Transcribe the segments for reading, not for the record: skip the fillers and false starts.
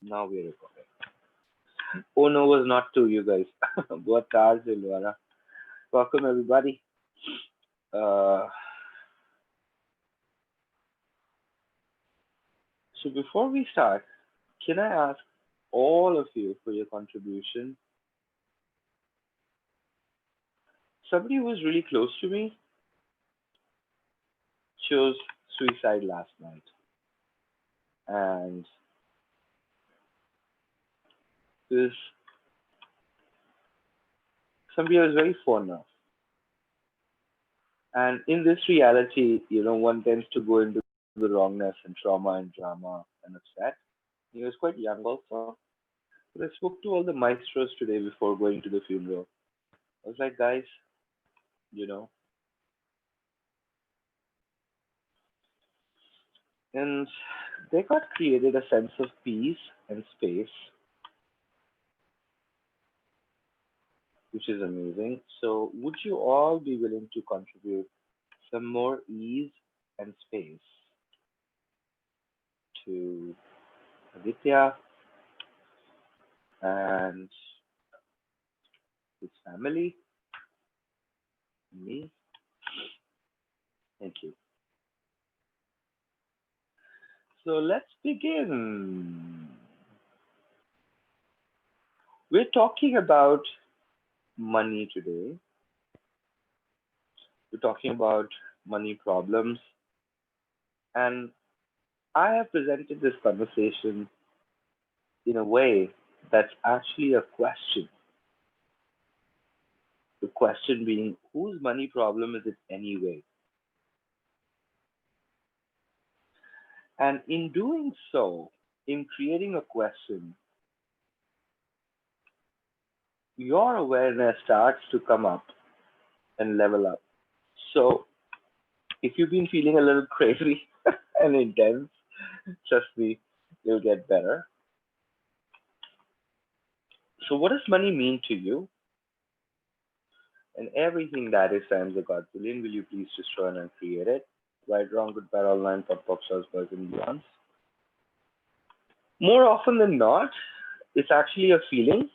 Now we're recording. Oh no was not to you guys. Boa tarde, Luara. Welcome everybody. Uh, so before we start, can I ask all of you for your contribution? Somebody who was really close to me chose suicide last night, and this somebody I was very fond of. And in this reality, one tends to go into the wrongness and trauma and drama and upset. He was quite young also. But I spoke to all the maestros today before going to the funeral. I was like, guys, you know, and they got created a sense of peace and space, which is amazing. So, would you all be willing to contribute some more ease and space to Aditya and his family, me? Thank you. So, let's begin. We're talking about money today. We're talking about money problems. And I have presented this conversation in a way that's actually a question. The question being, whose money problem is it anyway? And in doing so, in creating a question, your awareness starts to come up and level up. So if you've been feeling a little crazy and intense, trust me, you'll get better. So what does money mean to you? And everything that is times a godzillion, will you please destroy and uncreate it? Right, wrong, good, bad, online, pop, pop, stars, boys, and beyonds. More often than not, it's actually a feeling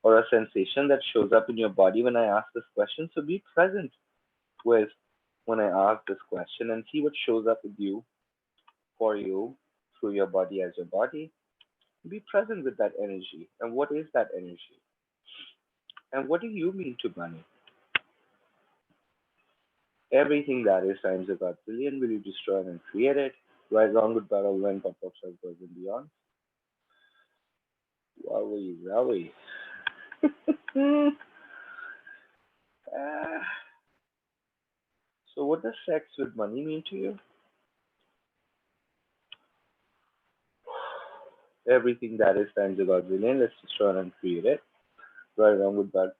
or a sensation that shows up in your body when I ask this question. So be present with when I ask this question and see what shows up with you, for you, through your body as your body. Be present with that energy. And what is that energy? And what do you mean to money? Everything that is times a godzillion, will you destroy and create it? Right, wrong, good, bad, all, pop, pop, stars, boys, and beyond. Wowie, wowie. Ah, so, what does sex with money mean to you? Everything that is times a godzillion, let's destroy and create it. Right, wrong, good, bad.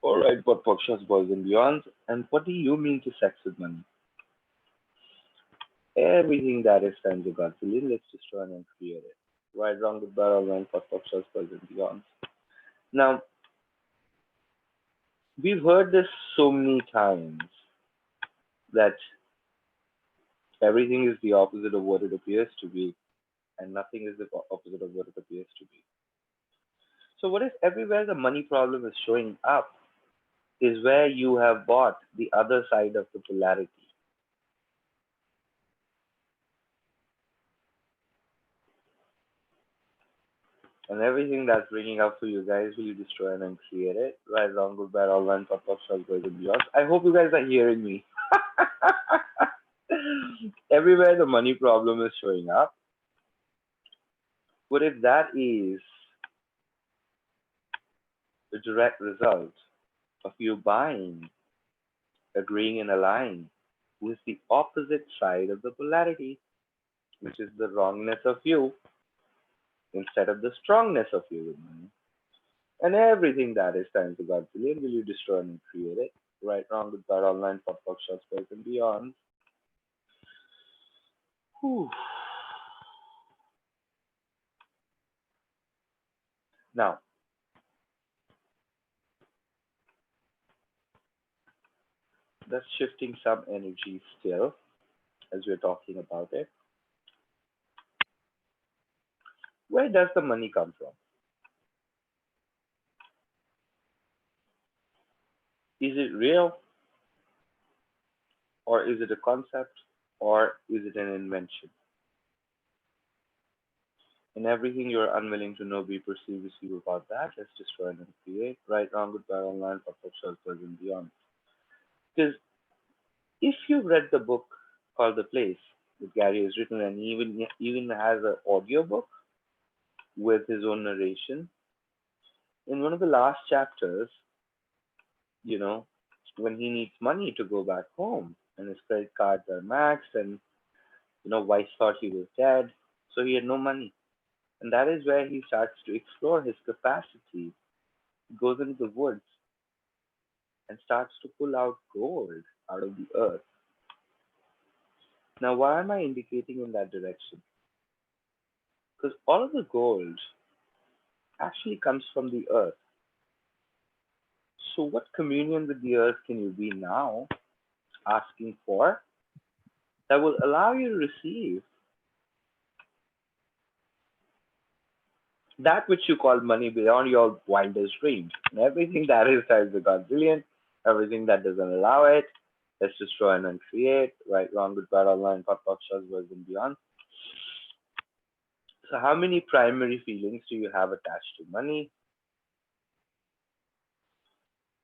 All right, what shots, boys and beyonds. And what do you mean to sex with money? Everything that is times a godzillion, let's destroy and create it. Right, wrong, good, bad, all right, what shots, boys and beyonds. Now, we've heard this so many times that everything is the opposite of what it appears to be, and nothing is the opposite of what it appears to be. So, what if everywhere the money problem is showing up is where you have bought the other side of the polarity? And everything that's bringing up for you guys, will you destroy and then create it? Right, wrong, good, bad, all one, pop, pop, stars, boys, and beyond. I hope you guys are hearing me. Everywhere the money problem is showing up, what if that is the direct result of you buying, agreeing, and aligning with the opposite side of the polarity, which is the wrongness of you instead of the strongness of you with money? And everything that is times a godzillion, will you destroy and create it? Right, wrong, good, bad, online, pop, pop, shots, boys, and beyond. Whew. Now, that's shifting some energy still as we're talking about it. Where does the money come from? Is it real, or is it a concept, or is it an invention? And everything you're unwilling to know, be, perceive, receive about that, let's destroy and create. Right, wrong, good, bad, online, pop-up, shelters, and beyond. Because if you've read the book called The Place that Gary has written, and he even has an audio book with his own narration, in one of the last chapters, you know, when he needs money to go back home, and his credit cards are maxed, and wife thought he was dead, so he had no money. And that is where he starts to explore his capacity. He goes into the woods and starts to pull out gold out of the earth. Now, why am I indicating in that direction? Because all of the gold actually comes from the earth. So, what communion with the earth can you be now asking for that will allow you to receive that which you call money beyond your wildest dreams? And everything that is tied to Godzillion, everything that doesn't allow it, let's destroy and uncreate, right, wrong, good, bad, online, pop, pop, shows, words, and beyond. So, how many primary feelings do you have attached to money?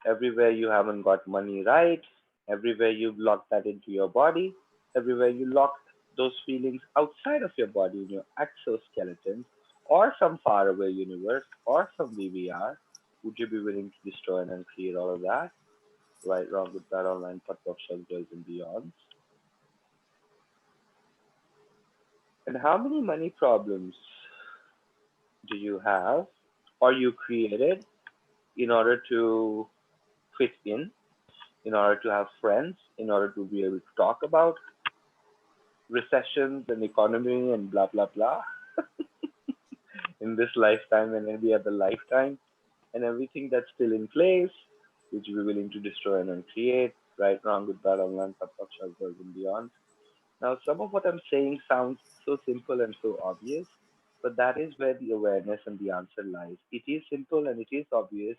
Everywhere you haven't got money right, everywhere you've locked that into your body, everywhere you locked those feelings outside of your body in your exoskeleton or some faraway universe or some VVR, would you be willing to destroy and uncreate all of that? Right, wrong, good, bad, online, pop, pop, shelters, and beyond. And how many money problems do you have or you created in order to fit in order to have friends, in order to be able to talk about recessions and economy and blah, blah, blah in this lifetime and every other lifetime, and everything that's still in place, which we're willing to destroy and uncreate, right, wrong, good, bad, online, pop, pop, shelters, and beyond. Now, some of what I'm saying sounds so simple and so obvious, but that is where the awareness and the answer lies. It is simple and it is obvious,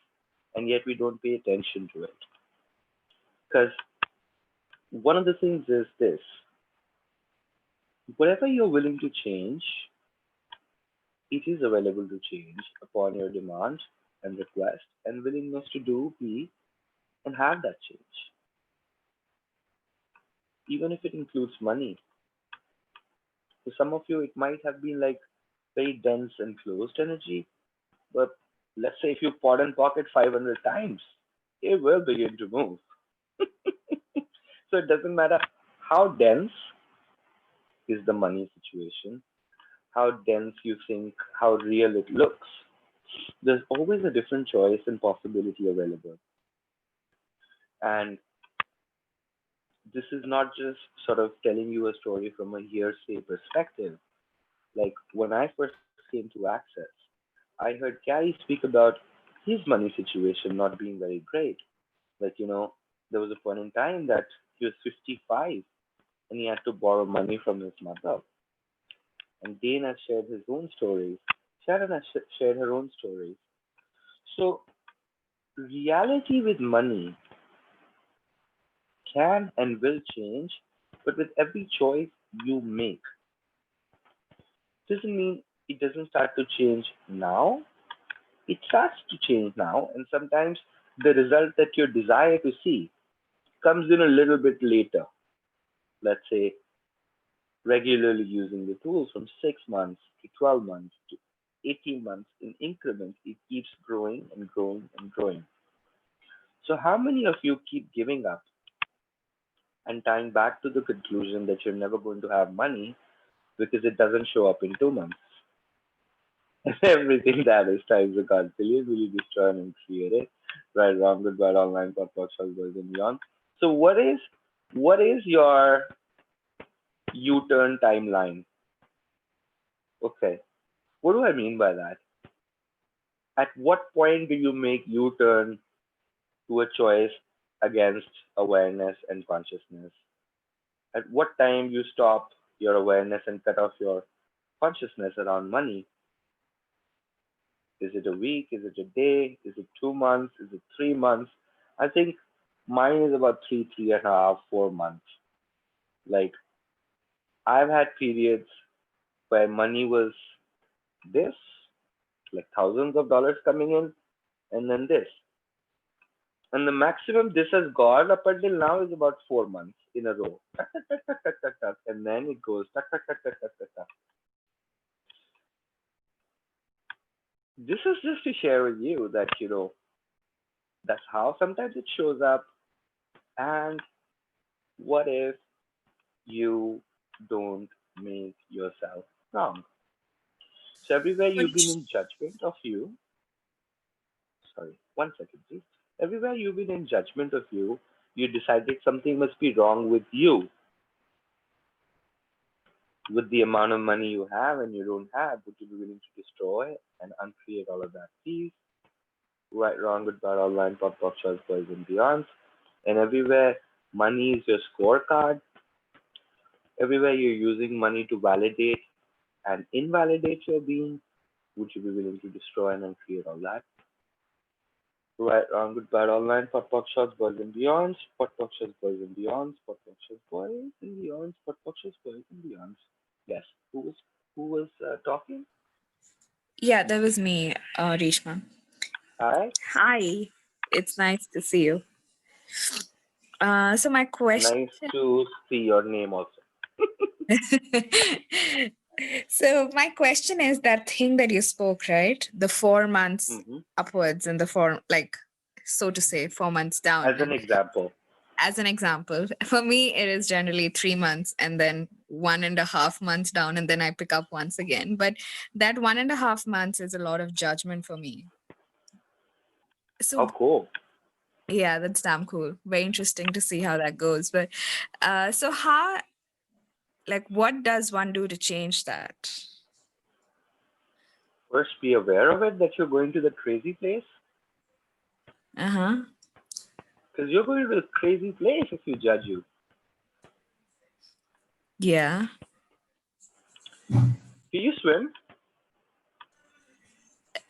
and yet we don't pay attention to it. Because one of the things is this: whatever you're willing to change, it is available to change upon your demand and request and willingness to do, be, and have that change. Even if it includes money. For some of you, it might have been like very dense and closed energy, but let's say if you pot and pocket 500 times, it will begin to move. So it doesn't matter how dense is the money situation, how dense you think, how real it looks. There's always a different choice and possibility available. And this is not just sort of telling you a story from a hearsay perspective. Like when I first came to Access, I heard Gary speak about his money situation not being very great. Like, there was a point in time that he was 55 and he had to borrow money from his mother. And Dane has shared his own stories. Sharon has shared her own stories. So, reality with money can and will change, but with every choice you make. Doesn't mean it doesn't start to change now. It starts to change now, and sometimes the result that you desire to see comes in a little bit later. Let's say regularly using the tools from 6 months to 12 months to 18 months in increments, it keeps growing and growing and growing. So, how many of you keep giving up and tying back to the conclusion that you're never going to have money because it doesn't show up in 2 months? Everything that is times a Godzillion will you destroy and create it. Right, wrong, good, bad, online, podcast, goes and beyond. So what is your U-turn timeline? Okay. What do I mean by that? At what point do you make U-turn to a choice against awareness and consciousness? At what time you stop your awareness and cut off your consciousness around money? Is it a week? Is it a day? Is it 2 months? Is it 3 months? I think mine is about three and a half, 4 months. Like I've had periods where money was this, like thousands of dollars coming in, and then this. And the maximum this has gone up until now is about 4 months in a row. Tuck, tuck, tuck, tuck, tuck, tuck, tuck. And then it goes tuck, tuck, tuck, tuck, tuck, tuck, tuck. This is just to share with you that, that's how sometimes it shows up. And what if you don't make yourself wrong? So everywhere you've been Mohnish, in judgment of you, sorry, one second, please. Everywhere you've been in judgment of you, you decided something must be wrong with you, with the amount of money you have and you don't have. Would you be willing to destroy and uncreate all of that? Please, right, wrong, good, bad, online, pop, pop, choice, boys, and beyonds. And everywhere money is your scorecard, everywhere you're using money to validate and invalidate your being, would you be willing to destroy and uncreate all that? Right, wrong, good, bad, online, pot, pot, shots, boys and beyonds, pot, pot, shots, boys and beyonds, pot, pot, shots, boys and beyonds, pot, pot, shots, boys and beyonds. Yes, who was talking? yeah, that was me, Reshma. Hi, Hi, it's nice to see you. So my question, nice to see your name also. so my question is that thing that you spoke, right? The 4 months Hmm. upwards and the four, like, so to say, 4 months down. As an And example, as an example, for me, it is generally 3 months and then 1.5 months down, and then I pick up once again. But that 1.5 months is a lot of judgment for me. how So cool. yeah, that's damn cool. Very interesting to see how that goes. But so how, like, what does one do to change that? First, be aware of it that you're going to the crazy place, Uh-huh. because you're going to the crazy place if you judge you. Yeah, Do you swim?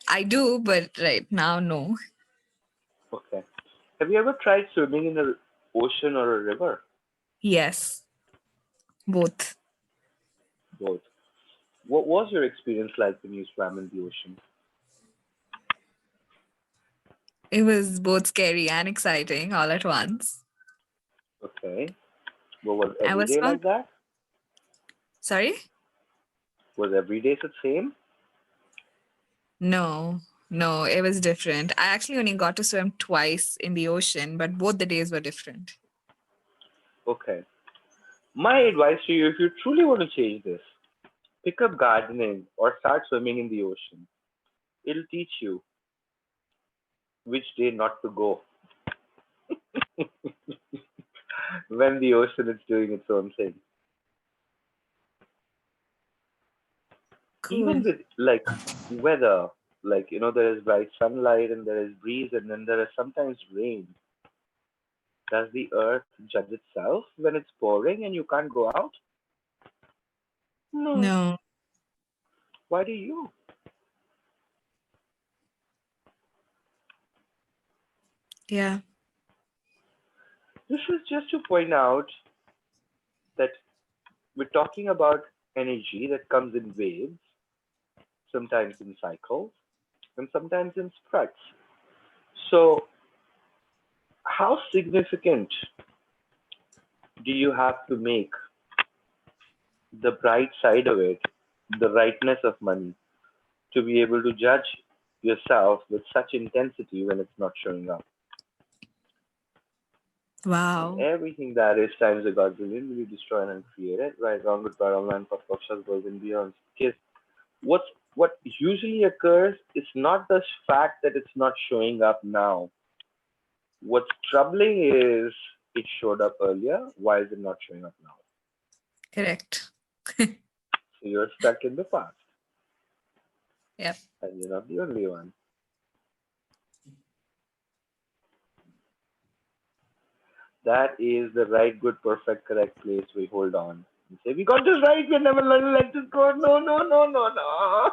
I do, but right now, no. Okay. Have you ever tried swimming in an ocean or a river? Yes, both. Both. What was your experience like when you swam in the ocean? It was both scary and exciting all at once. Okay. What was I every was day from, like that? sorry? Was every day the same? No, no, it was different. I actually only got to swim twice in the ocean, but both the days were different. Okay. My advice to you, if you truly want to change this, pick up gardening or start swimming in the ocean. It'll teach you which day not to go when the ocean is doing its own thing. Even Cool. with like weather, like there is bright sunlight and there is breeze and then there is sometimes rain. Does the earth judge itself when it's pouring and you can't go out? No. No, Why do you? yeah, This is just to point out that we're talking about energy that comes in waves, sometimes in cycles, and sometimes in spurts. So, how significant do you have to make the bright side of it, the rightness of money, to be able to judge yourself with such intensity when it's not showing up? And wow. everything that is times a godzillion will be destroyed and created, right? Wrong, good, bad, online, pop, pop, shots, boys, and beyond. Because what usually occurs is not the fact that it's not showing up now. What's troubling is it showed up earlier. Why is it not showing up now? Correct. So you're stuck in the past, Yep. and you're not the only one. That is the right, good, perfect, correct place we hold on and say, "We got this right. We're never gonna let this go. No, no, no, no, no."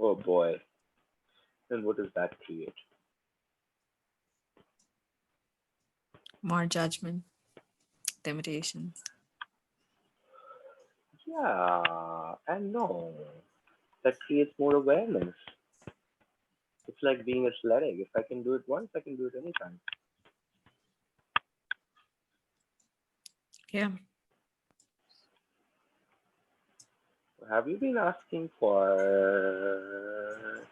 Oh boy. Then what does that create? More judgment, limitations. Yeah, and no. That creates more awareness. It's like being athletic. If I can do it once, I can do it anytime. Yeah. Have you been asking for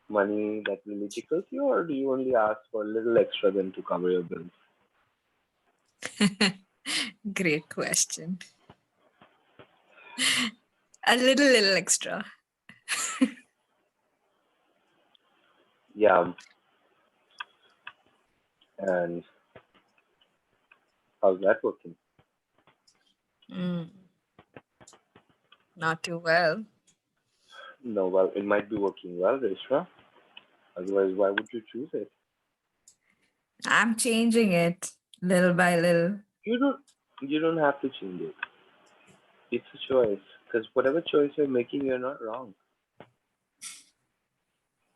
money that really tickles you, or do you only ask for a little extra then to cover your bills? Great question. A little extra. Yeah, and how's that working? Mm, not too well. No, well, it might be working well, Reshma. Otherwise, why would you choose it? I'm changing it little by little. You don't. You don't have to change it. It's a choice. Because whatever choice you're making, you're not wrong.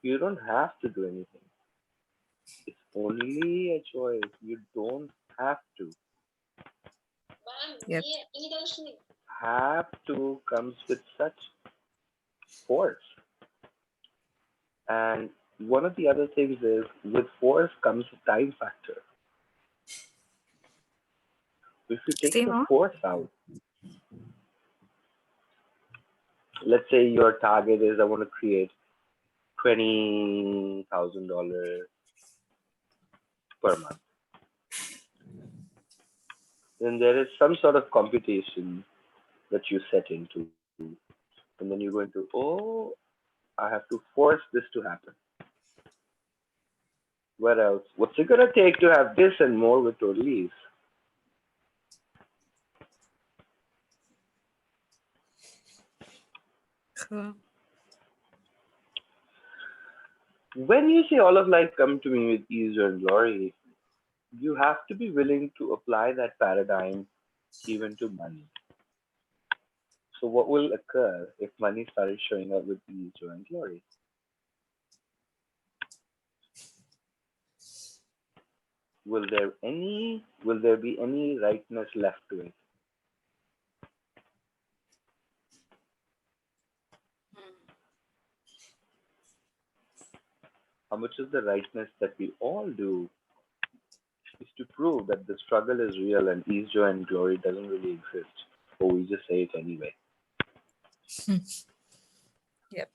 You don't have to do anything. It's only a choice. You don't have to. Yep. Have to comes with such force. And one of the other things is with force comes a time factor. If you take Say the more. force out, let's say your target is I want to create $20,000 per month. Then there is some sort of computation that you set into, and then you're going to, oh, I have to force this to happen. What else? What's it gonna take to have this and more with total ease? Cool. When you say all of life come to me with ease and glory, you have to be willing to apply that paradigm even to money. So what will occur if money started showing up with ease, joy, and glory? Will there be any rightness left to it? How much is the rightness that we all do is to prove that the struggle is real and ease, joy, and glory doesn't really exist, or we just say it anyway. Yep.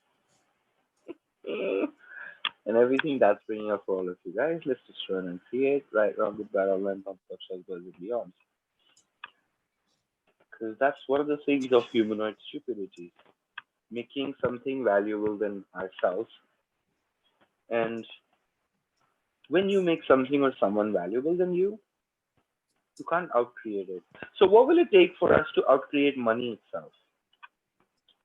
And everything that's bringing up for all of you guys, let's just run and create, right, wrong, good, bad, online, complex, as well as beyond. Because that's one of the things of humanoid stupidity, making something valuable than ourselves. And when you make something or someone valuable than you can't outcreate it. So what will it take for us to outcreate money itself?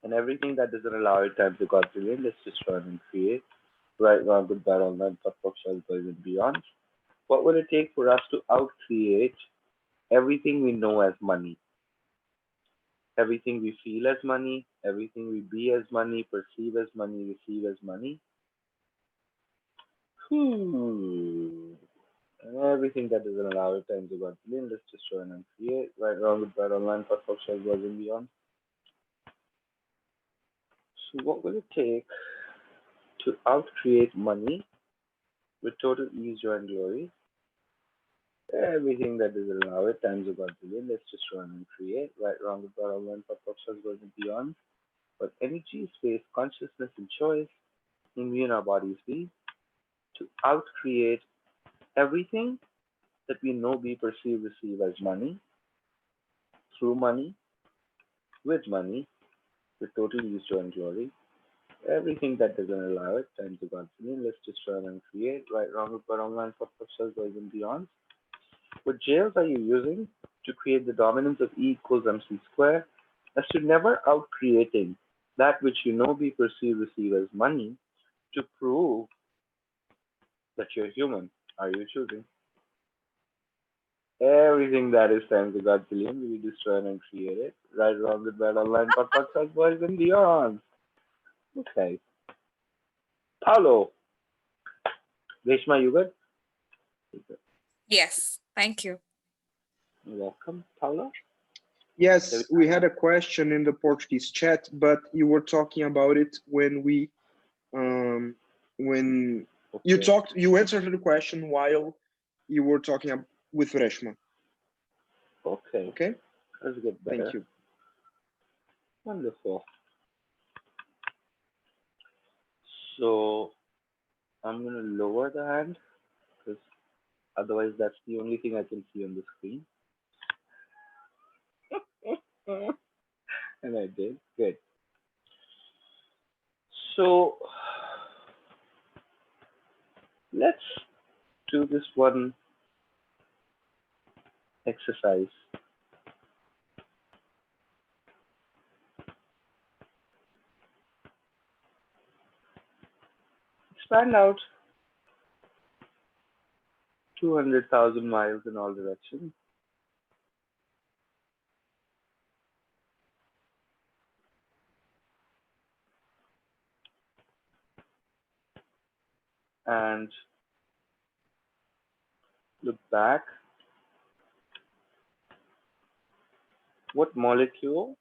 And everything that doesn't allow it time to God brilliant, let's just run and create. Right, wrong, good, bad, online, complex, as well as beyond. What will it take for us to outcreate everything we know as money? Everything we feel as money, everything we be as money, perceive as money, receive as money. Hmm. And everything that doesn't allow it time to God brilliant, let's just run and create. Right, wrong, good, bad, online, complex, as well as beyond. So what will it take to outcreate money with total ease, joy, and glory? Everything that doesn't allow it times of God billion. Let's just run and create. Right, wrong, good, bad, online, complex, as well as beyond. But energy, space, consciousness, and choice in we and our bodies be to outcreate everything that we know, be, perceive, receive as money, through money, with money, with total use, joy, and glory. Everything that doesn't allow it, time to God billion. Let's just run and create. Right, wrong, good, bad, online, complex, as well as beyond. What jails are you using to create the dominance of E equals MC square as to never out creating that which you know, be, perceive, receive as money to prove that you're human? Are you choosing? Everything that is time to God billion, we destroy and create it. Right, wrong, good, bad, online, podcast, boys, and beyond. Okay. Paulo. Reshma, you good? You good. Yes, thank you. You're welcome, Paulo. Yes, we had a question in the Portuguese chat, but you were talking about it um, when you Okay. you answered the question while you were talking with Reshma. Okay. Okay, Let's get thank better. you. Wonderful. So I'm gonna lower the hand because otherwise that's the only thing I can see on the screen. And I did. Good. So let's do this one exercise. Expand out 200,000 miles in all directions and look back. What molecule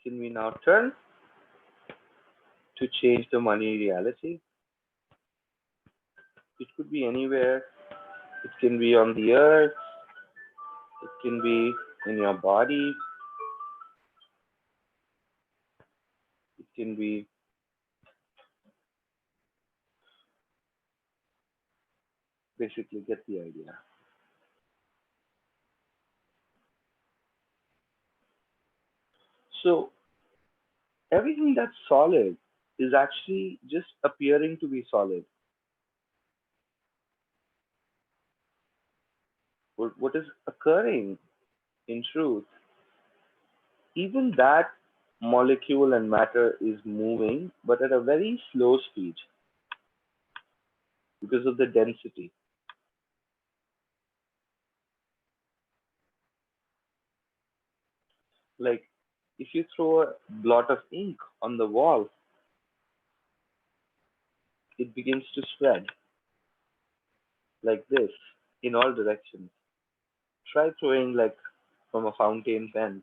can we now turn to change the money reality? It could be anywhere. It can be on the earth. It can be in your body. It can be basically get the idea. So everything that's solid is actually just appearing to be solid. What is occurring in truth, even that molecule and matter is moving, but at a very slow speed because of the density. Like if you throw a blot of ink on the wall, it begins to spread like this in all directions. Try throwing like from a fountain pen.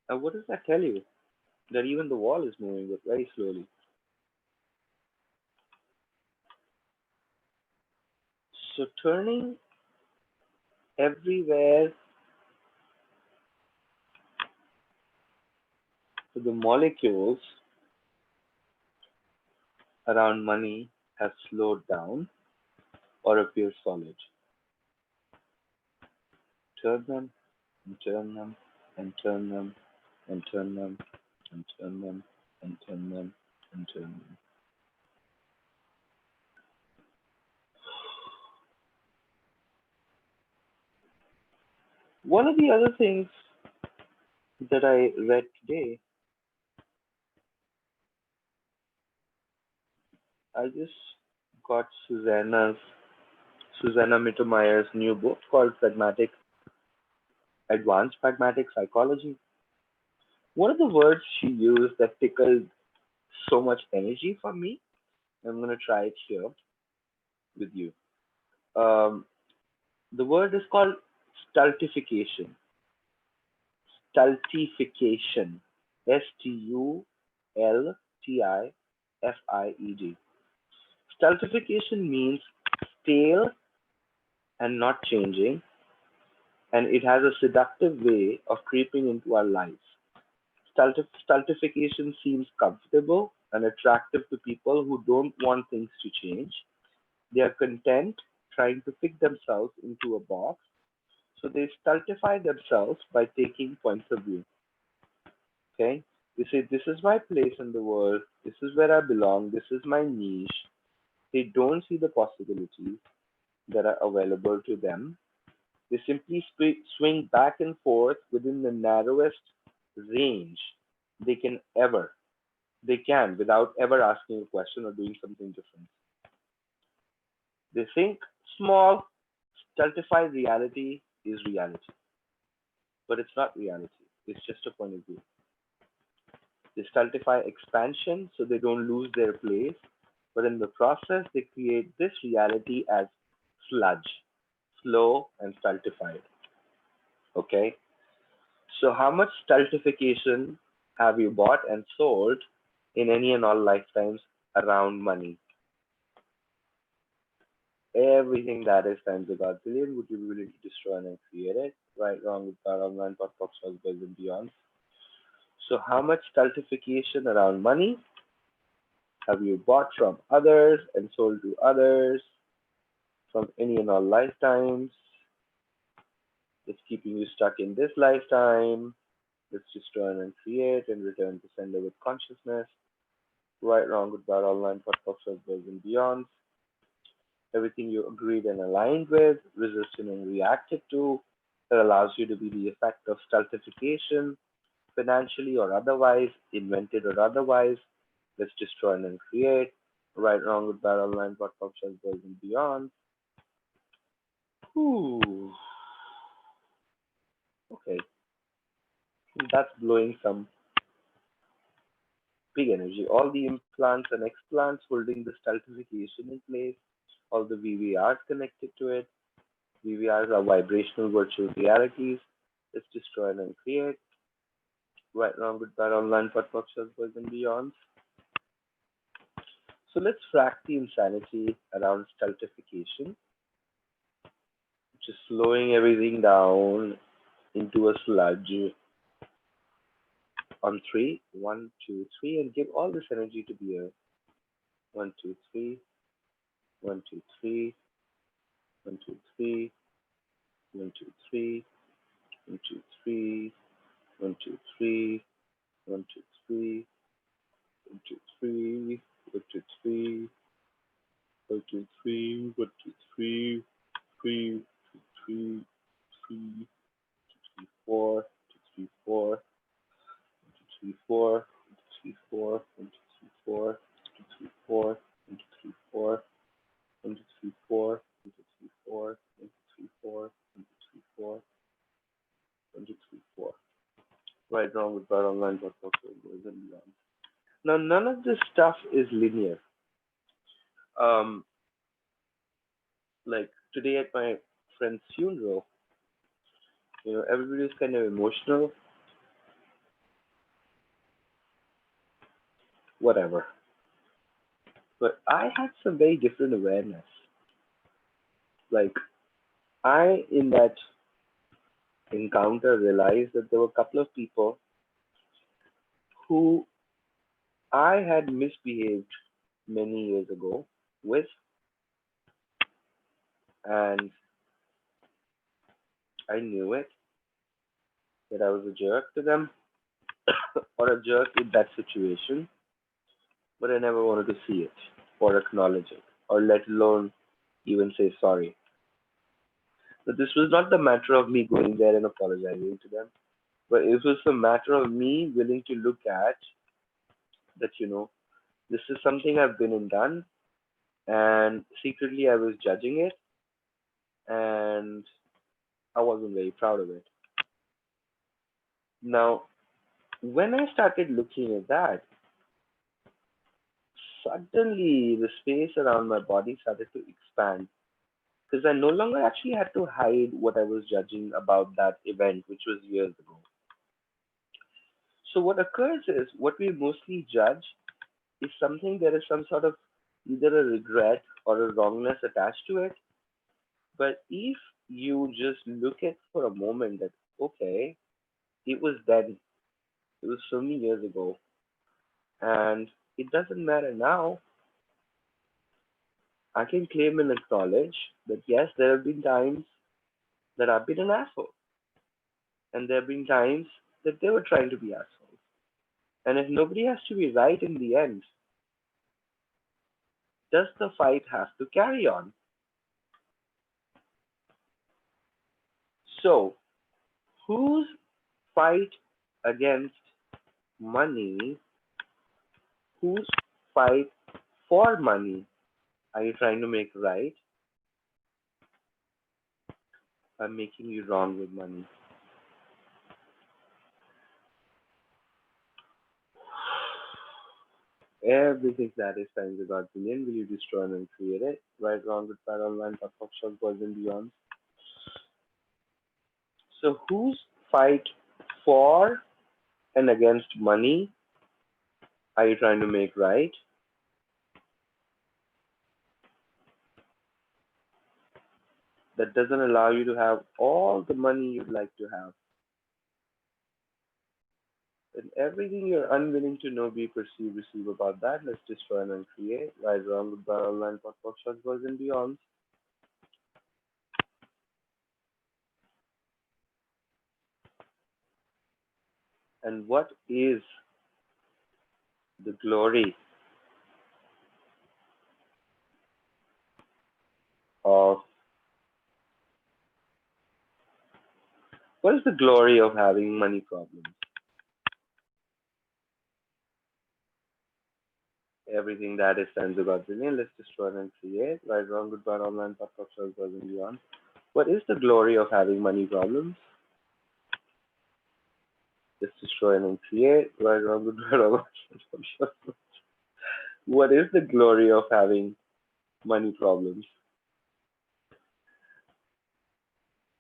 Now, what does that tell you? That even the wall is moving, but very slowly. So turning everywhere to the molecules around money have slowed down or appear solid. Turn them and turn them and turn them and turn them and turn them and turn them and turn them. One of the other things that I read today, I just got Susanna Mittermeier's new book called Advanced Pragmatic Psychology. One of the words she used that tickled so much energy for me, I'm going to try it here with you. Um, the word is called stultification. Stultification. Stultified. Stultification means stale and not changing, and it has a seductive way of creeping into our lives. Stultification seems comfortable and attractive to people who don't want things to change. They are content trying to fit themselves into a box, so they stultify themselves by taking points of view. Okay? They say, this is my place in the world, this is where I belong, this is my niche. They don't see the possibilities that are available to them. They simply swing back and forth within the narrowest range they can ever they can without ever asking a question or doing something different. They think small, stultified reality is reality, but it's not reality. It's just a point of view. They stultify expansion so they don't lose their place, but in the process, they create this reality as sludge, slow and stultified. Okay? So, how much stultification have you bought and sold in any and all lifetimes around money? Everything that is times a God billion, would you be willing to destroy and create it? Right, wrong, with God, online, pot, box, bills, and beyond. So, how much stultification around money have you bought from others and sold to others from any and all lifetimes? It's keeping you stuck in this lifetime. Let's destroy and create and return to sender with consciousness. Right, wrong, good, bad, online, pot, box, bills, and beyond. Everything you agreed and aligned with, resisted and reacted to, that allows you to be the effect of stultification, financially or otherwise, invented or otherwise. Let's destroy and create. Right, wrong, good, bad, online, pot, box, bills, and beyond. Ooh. Okay, that's blowing some big energy. All the implants and explants holding the stultification in place, all the VVRs connected to it. VVRs are vibrational virtual realities. Let's destroy and create. Right, wrong, good, bad, online, pot, box, boys, and beyond. So let's frack the insanity around stultification, which is slowing everything down into a sludge on three. 1, 2, 3, and give all this energy to the earth. 1, 2, 3. 1, 2, 3. 1, 2, 3. 1, 2, 3. 1, 2, 3. 1, 2, 3. 1, 2, 3. 1, 2, 3. 1, 2, 3. 1, 2, 3. 1, 2, 3. 3, 3, 3, 3, 4, 3, 4, 3, 4, 3, 4, 3, 4, 3, 4, 3, 4, 3, 4, 3, 4, 3, 4, 3, 4, 3, 4. Right, wrong, with bad, online, but also goes and beyond. Now, none of this stuff is linear. Um, like today at my friend's funeral, everybody's kind of emotional, whatever. But I had some very different awareness. Like, I, in that encounter, realized that there were a couple of people who I had misbehaved many years ago with, and I knew it, that I was a jerk to them or a jerk in that situation, but I never wanted to see it or acknowledge it or let alone even say sorry. But this was not the matter of me going there and apologizing to them, but it was a matter of me willing to look at that, this is something I've been and done, and secretly I was judging it, and I wasn't very proud of it. Now, when I started looking at that, suddenly the space around my body started to expand because I no longer actually had to hide what I was judging about that event, which was years ago. So, what occurs is what we mostly judge is something there is some sort of either a regret or a wrongness attached to it. But if you just look at for a moment that, okay, it was then, it was so many years ago, and it doesn't matter now, I can claim and acknowledge that yes, there have been times that I've been an asshole, and there have been times that they were trying to be assholes. And if nobody has to be right in the end, does the fight have to carry on? So, whose fight against money, whose fight for money are you trying to make right by making you wrong with money? Everything that is times a God billion, will you destroy and create it? Right, wrong, good, bad, online, top, top, short, boys and beyond. So whose fight for and against money are you trying to make right? That doesn't allow you to have all the money you'd like to have. And everything you're unwilling to know, be, perceive, receive about that, let's destroy and uncreate. Right, wrong, good, bad, online, top, top, short, boys and beyond. And what is the glory of what is the glory of having money problems? Everything that is times a godzillion, let's destroy and create. Right, wrong, good, bad, online, top, top, short, boys and beyond. What is the glory of having money problems? Let's destroy and create. Right, wrong, good, bad, online, top, top, short. What is the glory of having money problems?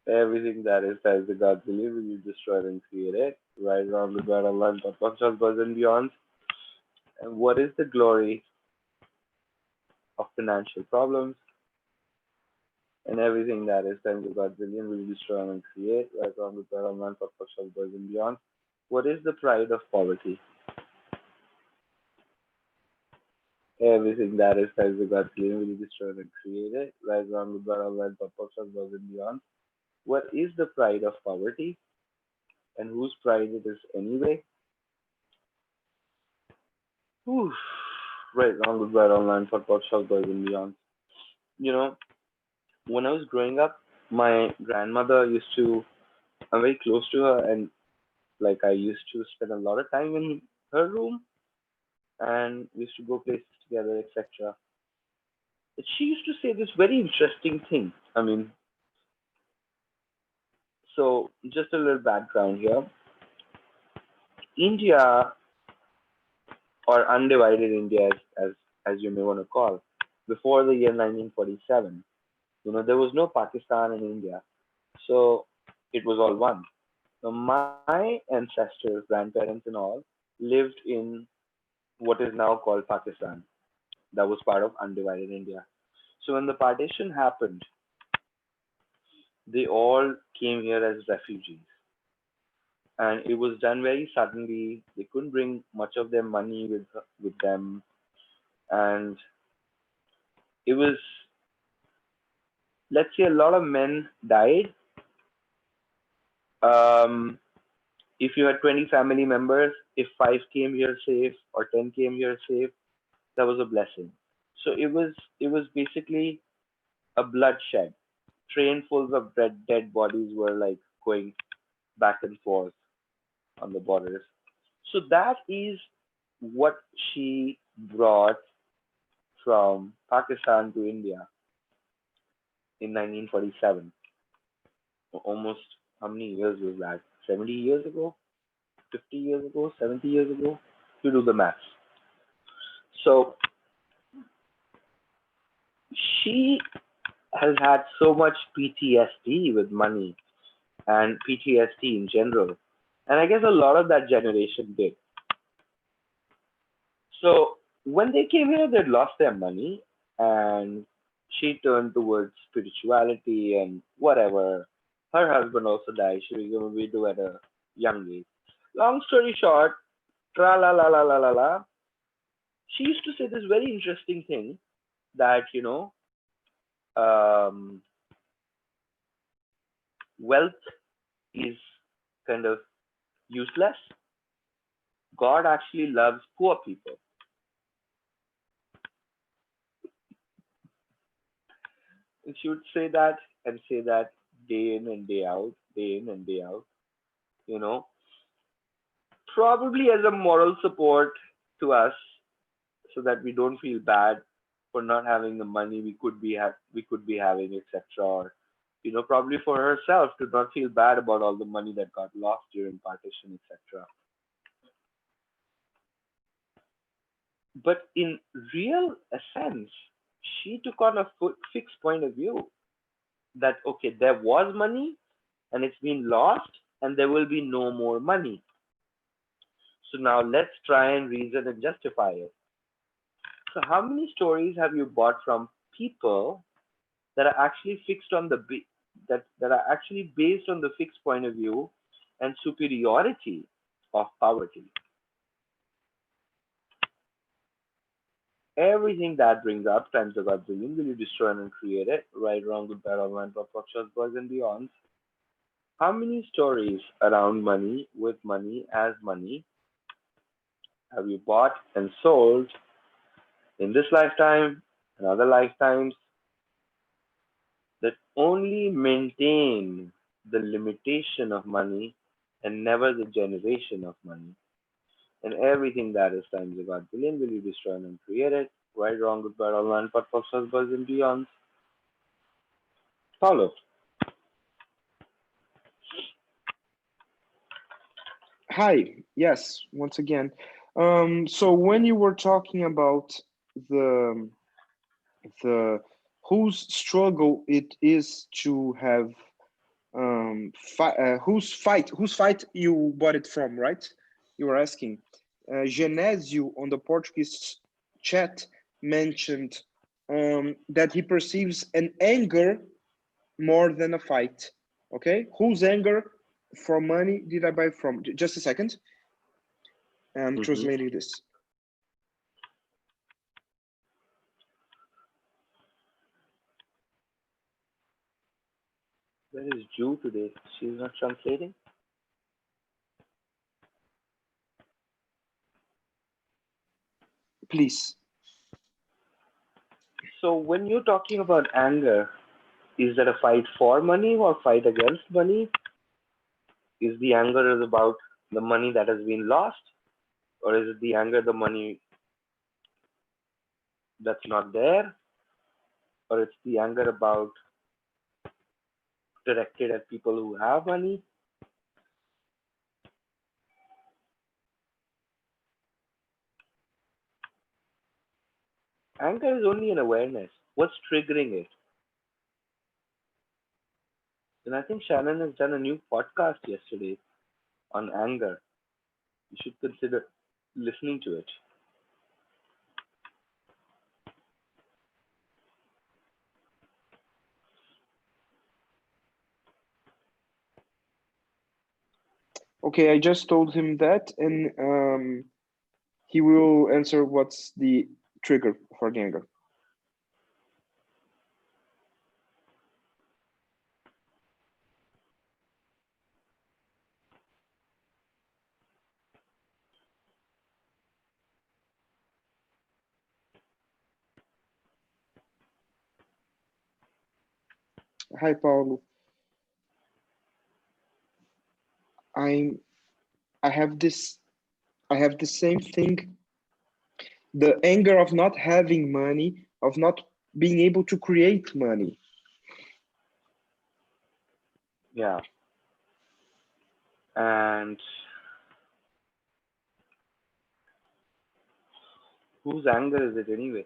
Everything that is times a godzillion, will you destroy and create it? Right, wrong, good, bad, online, top, top, short, boys and beyond. And what is the glory of financial problems? And everything that is times a godzillion, will destroy and create, right, wrong, good, bad, online, top, top, short, boys and beyond. What is the pride of poverty? Everything that is times a godzillion, will destroy and create it, right, wrong, good, bad, online, top, top, short, boys and beyond. What is the pride of poverty? And whose pride it is anyway? Whew. Right, wrong, good, bad, online, top, top, short, boys and beyond. You know, when I was growing up, my grandmother used to, I'm very close to her, and like I used to spend a lot of time in her room, and we used to go places together, etc. But she used to say this very interesting thing. I mean, so just a little background here. India, or undivided India, as you may want to call, before the year 1947, there was no Pakistan and India, so it was all one. Now, my ancestors, grandparents, and all lived in what is now called Pakistan. That was part of undivided India. So when the partition happened, they all came here as refugees. And it was done very suddenly. They couldn't bring much of their money with them. And it was, let's say, a lot of men died. Um, if you had 20 family members, if five came here safe or 10 came here safe, that was a blessing. So it was basically a bloodshed. Trainfuls of dead bodies were like going back and forth on the borders. So that is what she brought from Pakistan to India in 1947. Almost how many years was that? 70 years ago? 50 years ago? 70 years ago? You do the maths. So she has had so much PTSD with money and PTSD in general. And I guess a lot of that generation did. So when they came here, they'd lost their money, and she turned towards spirituality and whatever. Her husband also died. She became a widow at a young age. Long story short, tra la la la la la la. She used to say this very interesting thing that um, wealth is kind of useless. God actually loves poor people. And she would say that and say that day in and day out, day in and day out, you know, probably as a moral support to us so that we don't feel bad for not having the money we could be having, etc. Or probably for herself to not feel bad about all the money that got lost during partition, etc. But in real essence, she took on a fixed point of view that, okay, there was money and it's been lost and there will be no more money. So now let's try and reason and justify it. So how many stories have you bought from people that are actually fixed on the that are actually based on the fixed point of view and superiority of poverty? Everything that brings up times the God billion, will you destroy and create it? Right, wrong, good, bad, all man, pop, shots, boys and beyonds. How many stories around money, with money, as money, have you bought and sold in this lifetime and other lifetimes that only maintain the limitation of money and never the generation of money? And everything that is times the God billion, will you destroy and create it? Right, wrong, good, bad, all man, pop, shots, boys and beyonds. Follow. Hi, yes, once again. So when you were talking about the the whose struggle it is to have whose fight you bought it from, right? You were asking. Genésio on the Portuguese chat mentioned that he perceives an anger more than a fight. Okay, whose anger for money did I buy from? Just a second. I'm Mm-hmm. translating this. Where is Jew today? She's not translating. Please. So when you're talking about anger, is that a fight for money or fight against money? Is the anger is about the money that has been lost, or is it the anger the money that's not there, or it's the anger about directed at people who have money? Anger is only an awareness. What's triggering it? And I think Shannon has done a new podcast yesterday on anger. You should consider listening to it. Okay, I just told him that, and he will answer what's the trigger for the anger. Hi, Paulo. I'm. I have this. I have the same thing. The anger of not having money, of not being able to create money. Yeah. And whose anger is it anyway?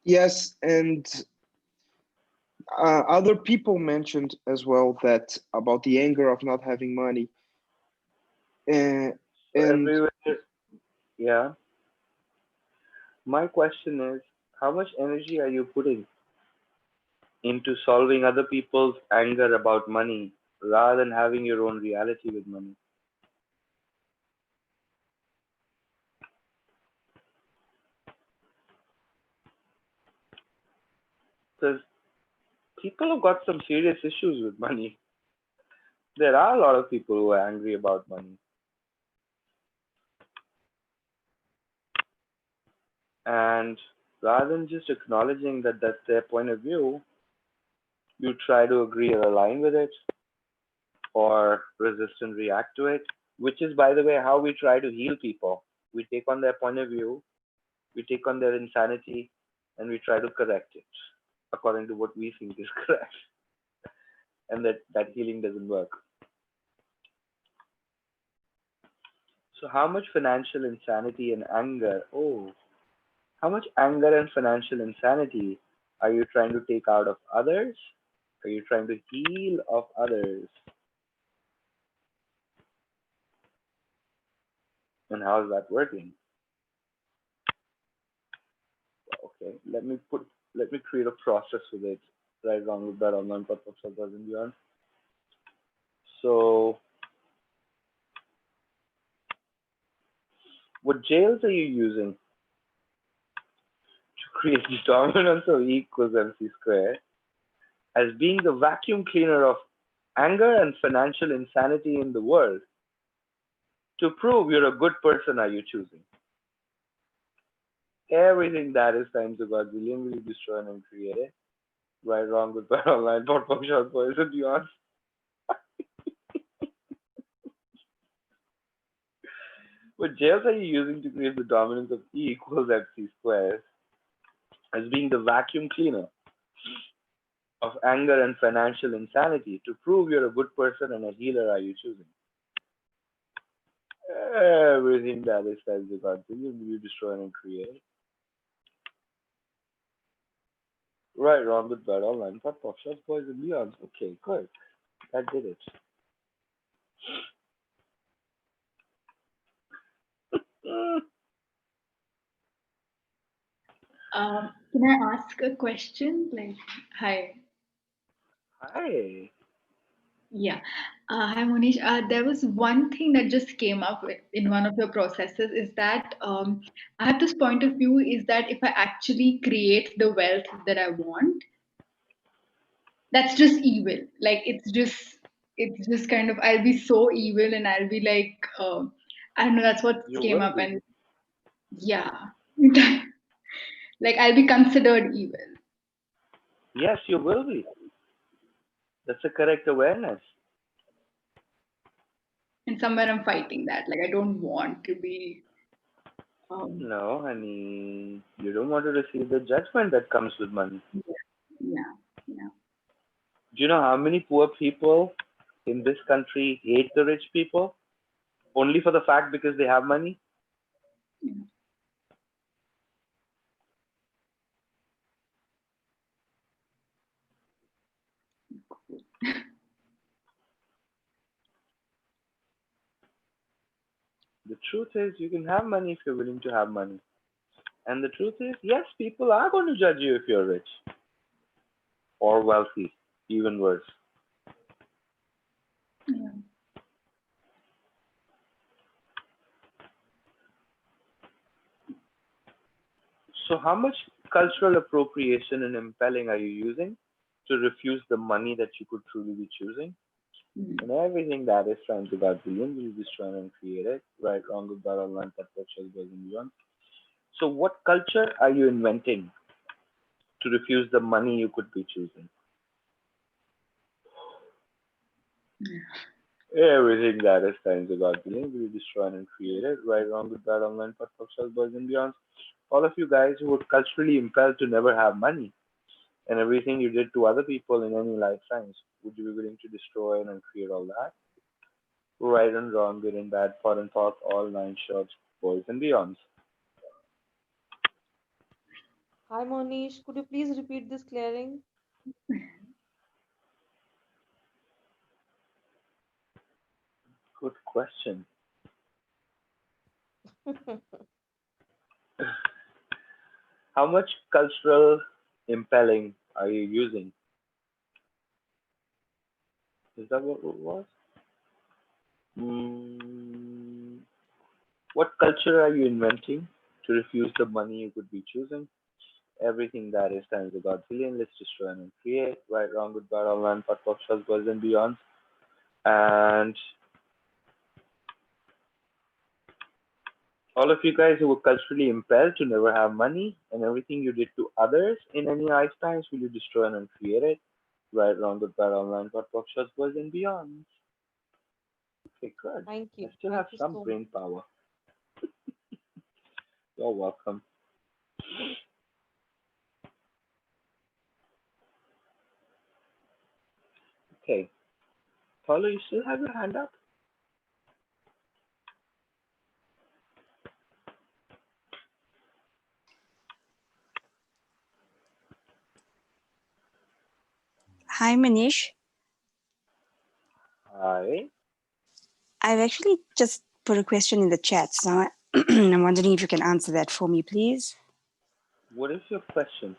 Yes, and other people mentioned as well that about the anger of not having money. Uh, So and everywhere, yeah. My question is, how much energy are you putting into solving other people's anger about money rather than having your own reality with money? Because people have got some serious issues with money. There are a lot of people who are angry about money. And rather than just acknowledging that that's their point of view, you try to agree or align with it or resist and react to it, which is, by the way, how we try to heal people. We take on their point of view We take on their insanity and we try to correct it according to what we think is correct, and that healing doesn't work. So, how much financial insanity and anger? Oh, how much anger and financial insanity are you trying to take out of others? Are you trying to heal of others? And how is that working? Okay, let me create a process with it. Right, wrong with that online purpose of and beyond. So, what jails are you using to create the dominance of E equals MC square as being the vacuum cleaner of anger and financial insanity in the world? To prove you're a good person, are you choosing? Everything that is times about billion will you destroy and create it. Right, wrong, good, bad, online, pot, pop, short, boys, and beyond. What jails are you using to create the dominance of E equals MC squares as being the vacuum cleaner of anger and financial insanity? To prove you're a good person and a healer, are you choosing? Everything that is times about billion will you destroy and create. Right, wrong, good, bad, online, pot, pop, short, boys, and beyond. Okay, good. That did it. Can I ask a question? Like, hi. Hi. Yeah. Hi, Monish. There was one thing that just came up in one of your processes is that I have this point of view is that if I actually create the wealth that I want, that's just evil. Like, it's just kind of, I'll be so evil and I'll be like, I don't know, that's what You came will up. be. And yeah, like, I'll be considered evil. Yes, you will be. That's a correct awareness. And somewhere I'm fighting that. Like, I don't want to be. Um, No, I mean, you don't want to receive the judgment that comes with money. yeah, yeah, yeah. Do you know how many poor people in this country hate the rich people only for the fact because they have money? Yeah. The truth is, you can have money if you're willing to have money. And the truth is, yes, people are going to judge you if you're rich or wealthy, even worse. Yeah. So, how much cultural appropriation and impelling are you using to refuse the money that you could truly be choosing? Mm. And everything that is trying to God billion will be trying and create it. Right, wrong, good, bad, online, that virtual goes and beyond. So, what culture are you inventing to refuse the money you could be choosing? Everything that is trying to God billion will be destroyed and created. Right, wrong, good, bad, online, but virtual boys and beyond. All of you guys who were culturally impelled to never have money and everything you did to other people in any lifetimes, would you be willing to destroy and create all that? Right and wrong, good and bad, pot and talk, all nine shorts, boys and beyonds. Hi Monish, could you please repeat this clearing? Good question. How much cultural impelling are you using? Is that what it was? Mm, what culture are you inventing to refuse the money you could be choosing? Everything that is times the Godzillion, let's destroy and create. Right, wrong, good, bad, online, pot, pop, shots, boys and beyond. And all of you guys who were culturally impelled to never have money and everything you did to others in any lifetimes, will you destroy and uncreate it? Right, wrong, good, bad, online, pot, pop, shots, boys and beyond. Okay, good. Thank I you. still have Thank you some so much. brain power. You're welcome. Okay. Paulo, you still have your hand up? Hi, Manish. Hi. I've actually just put a question in the chat, so I'm wondering if you can answer that for me, please. What is your question?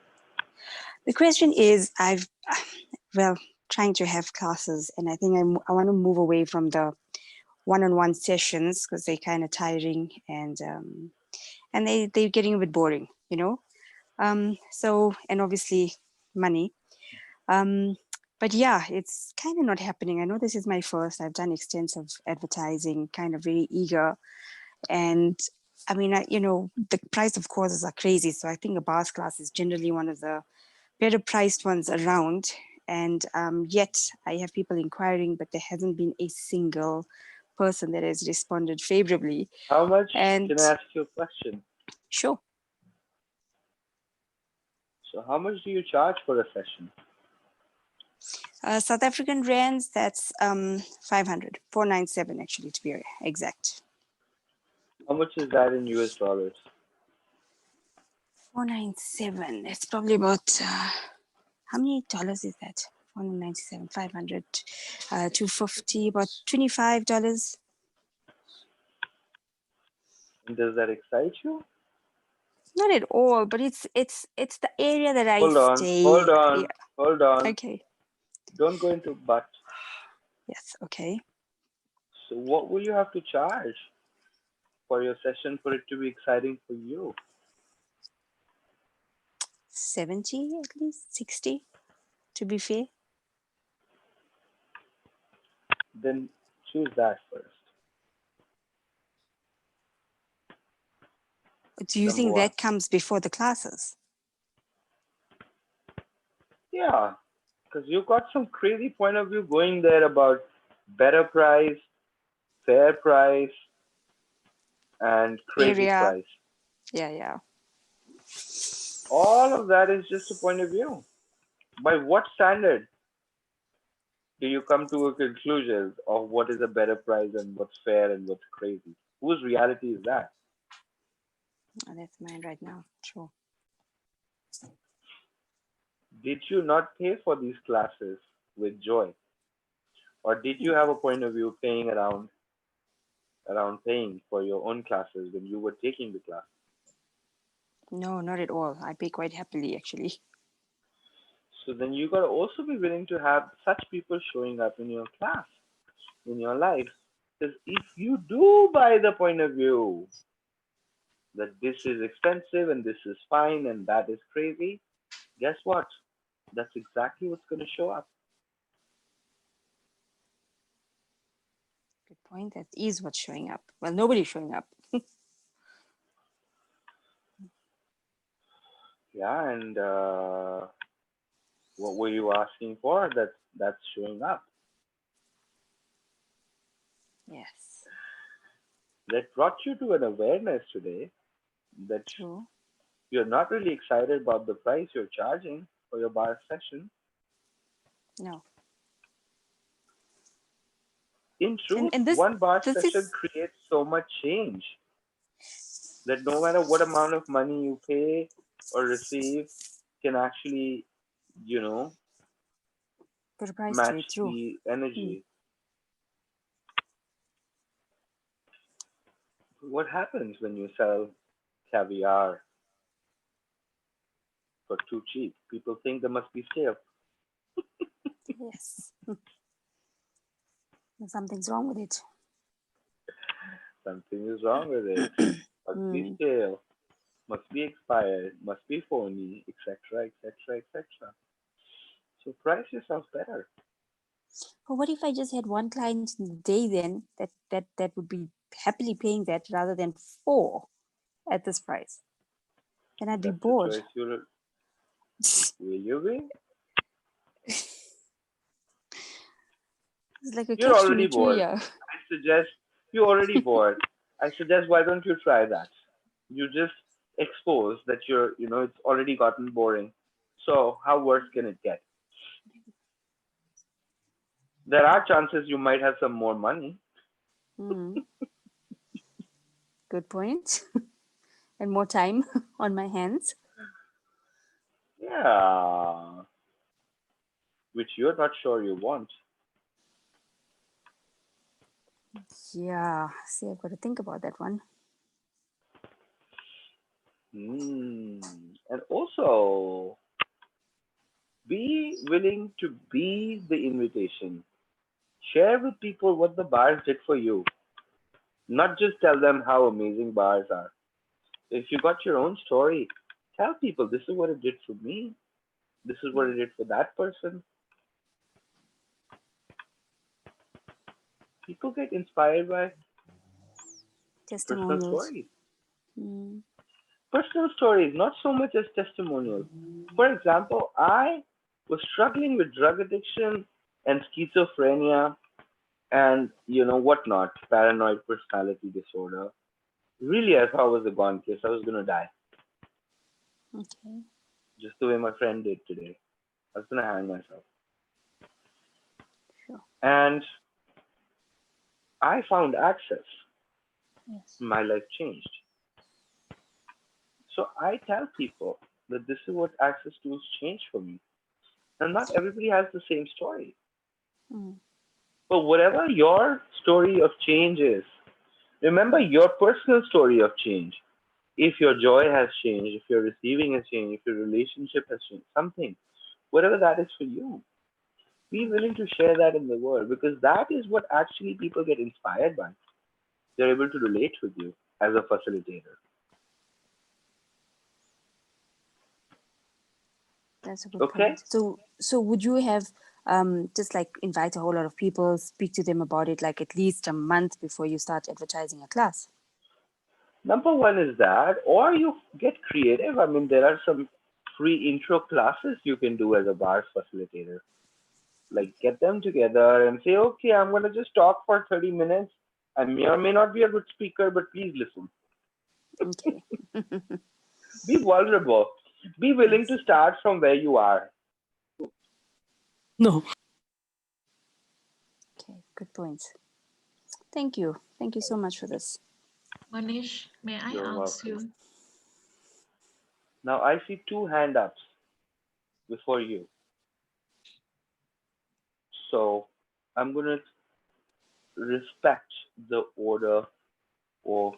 The question is, well, trying to have classes, and I think I want to move away from the one-on-one sessions because they're kind of tiring and they're getting a bit boring, you know. So, and obviously money. But yeah, it's kind of not happening. I know this is my first. I've done extensive advertising, kind of very eager. And I mean, the price of courses are crazy. So I think a bars class is generally one of the better priced ones around. And yet I have people inquiring, but there hasn't been a single person that has responded favorably. How much, And can I ask you a question? sure. So how much do you charge for a session? South African rands, that's 500, 497 actually, to be exact. How much is that in US dollars? 497, it's probably about, how many dollars is that? 497, 500, 250, about $25. And does that excite you? Not at all, but it's the area that I Hold on, stay. hold on, Yeah. hold on. Okay. Don't go into but. Yes. Okay. So what will you have to charge for your session for it to be exciting for you? 70 at least, 60 to be fair. Then choose that first. Do you Number think one. that comes before the classes? Yeah, because you've got some crazy point of view going there about better price, fair price, and crazy Area. price. Yeah. All of that is just a point of view. By what standard do you come to a conclusion of what is a better price and what's fair and what's crazy? Whose reality is that? Oh, that's mine right now. Sure. Did you not pay for these classes with joy? Or did you have a point of view paying around paying for your own classes when you were taking the class? No, not at all. I pay quite happily, actually. So then you gotta also be willing to have such people showing up in your class, in your life. Because if you do buy the point of view that this is expensive and this is fine and that is crazy, guess what? That's exactly what's gonna show up. Good point. That is what's showing up. Well, nobody's showing up. Yeah, and what were you asking for that's showing up? Yes. That brought you to an awareness today that True. you're not really excited about the price you're charging for your bar session. No. In truth, And this one bar this session is creates so much change that no matter what amount of money you pay or receive can actually, you know, put a price to match it. True. the energy. What happens when you sell caviar for too cheap? People think they must be stale. Yes. Something's wrong with it. Something is wrong with it. Must be stale, must be expired, must be phony, etc., etc., etc. So price yourself better. But what if I just had one client in the day then that would be happily paying that rather than 4 at this price? Then I'd be That's the bored. choice you'll. Will you be? It's like a You're already catch-22, bored. yeah. I suggest you're already bored. I suggest why don't you try that? You just exposed that it's already gotten boring. So how worse can it get? There are chances you might have some more money. Hmm. Good point. And more time on my hands. Yeah, which you're not sure you want. Yeah. See, I've got to think about that one. And also, be willing to be the invitation. Share with people what the bars did for you, not just tell them how amazing bars are. If you got your own story, tell people this is what it did for me, this is what it did for that person. People get inspired by personal Testimonials. stories. Hmm. Personal stories, not so much as testimonials. For example, I was struggling with drug addiction and schizophrenia and whatnot, paranoid personality disorder. Really, I thought I was a gone case. I was gonna die, Okay. just the way my friend did today. I was gonna hang myself, Sure. and I found access. Yes. My life changed. So I tell people that this is what access tools changed for me, and not everybody has the same story. Hmm. But whatever your story of change is, remember your personal story of change. If your joy has changed, if your receiving has changed, if your relationship has changed, something, whatever that is for you, be willing to share that in the world because that is what actually people get inspired by. They're able to relate with you as a facilitator. That's a good Okay? point. So would you have just like invite a whole lot of people, speak to them about it like at least a month before you start advertising a class? Number one is that, or you get creative. I mean, there are some free intro classes you can do as a bars facilitator. Like, get them together and say, okay, I'm going to just talk for 30 minutes. I may or may not be a good speaker, but please listen. Okay. Be vulnerable. Be willing to Yes. start from where you are. No. Okay, good points. Thank you. Thank you so much for this. Mohnish, may I You're ask welcome. you? Now, I see two hand ups before you. So, I'm going to respect the order of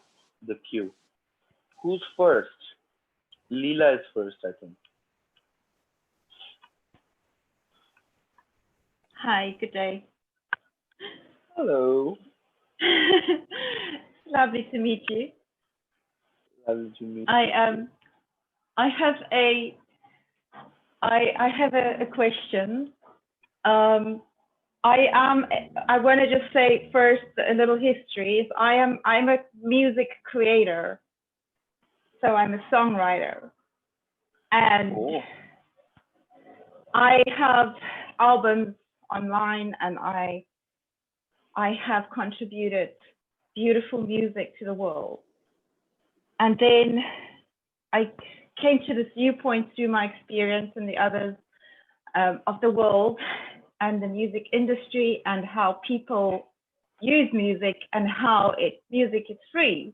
the queue. Who's first? Leela is first, I think. Hi, good day. Hello. Lovely to meet you. Lovely to meet I you. I have a question. I want to just say first a little history. Is I'm a music creator, so I'm a songwriter, and Oh. I have albums online, and I have contributed beautiful music to the world. And then I came to this viewpoint through my experience and the others of the world and the music industry and how people use music and how music is free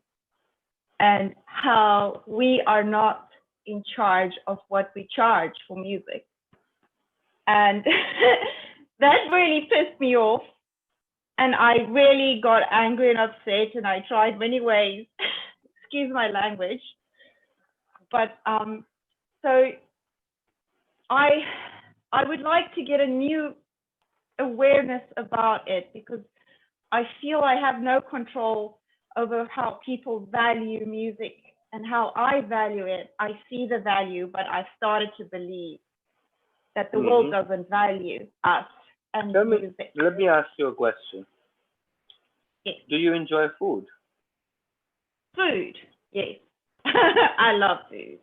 and how we are not in charge of what we charge for music. And that really pissed me off. And I really got angry and upset, and I tried many ways, excuse my language. But so I would like to get a new awareness about it because I feel I have no control over how people value music and how I value it. I see the value, but I started to believe that the world doesn't value us and music. Let me ask you a question. Yes. Do you enjoy food? Food, yes. I love food.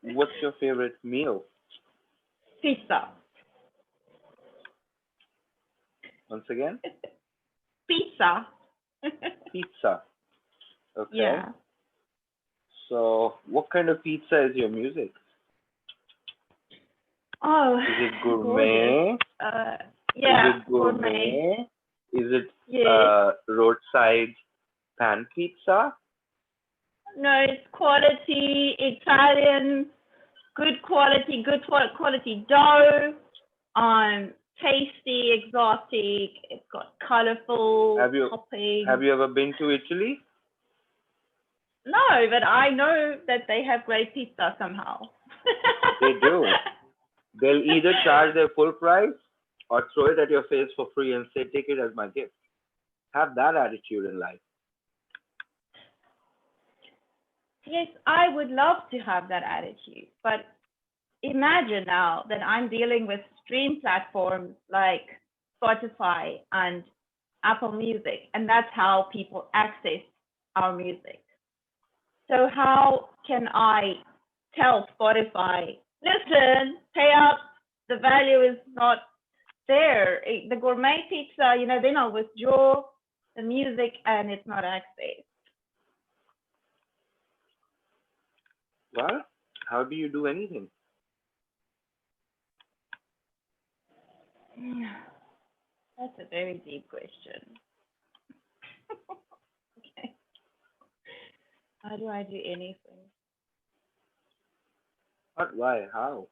What's your favorite meal? Pizza. Once again? Pizza. Pizza. Okay. Yeah. So, what kind of pizza is your music? Oh, Is it gorgeous. gourmet? Yeah, Is it gourmet? Is it Yes. roadside pan pizza? No, it's quality Italian, good quality dough. Tasty, exotic. It's got colorful Have you toppings. ever been to Italy? No, but I know that they have great pizza somehow. They do. They'll either charge their full price or throw it at your face for free and say, take it as my gift. Have that attitude in life. Yes, I would love to have that attitude, but imagine now that I'm dealing with stream platforms like Spotify and Apple Music, and that's how people access our music. So how can I tell Spotify, listen, pay up, the value is not there. The gourmet pizza, then I'll withdraw the music and it's not accessed. Well, how do you do anything? That's a very deep question. Okay. How do I do anything? What? Why? How?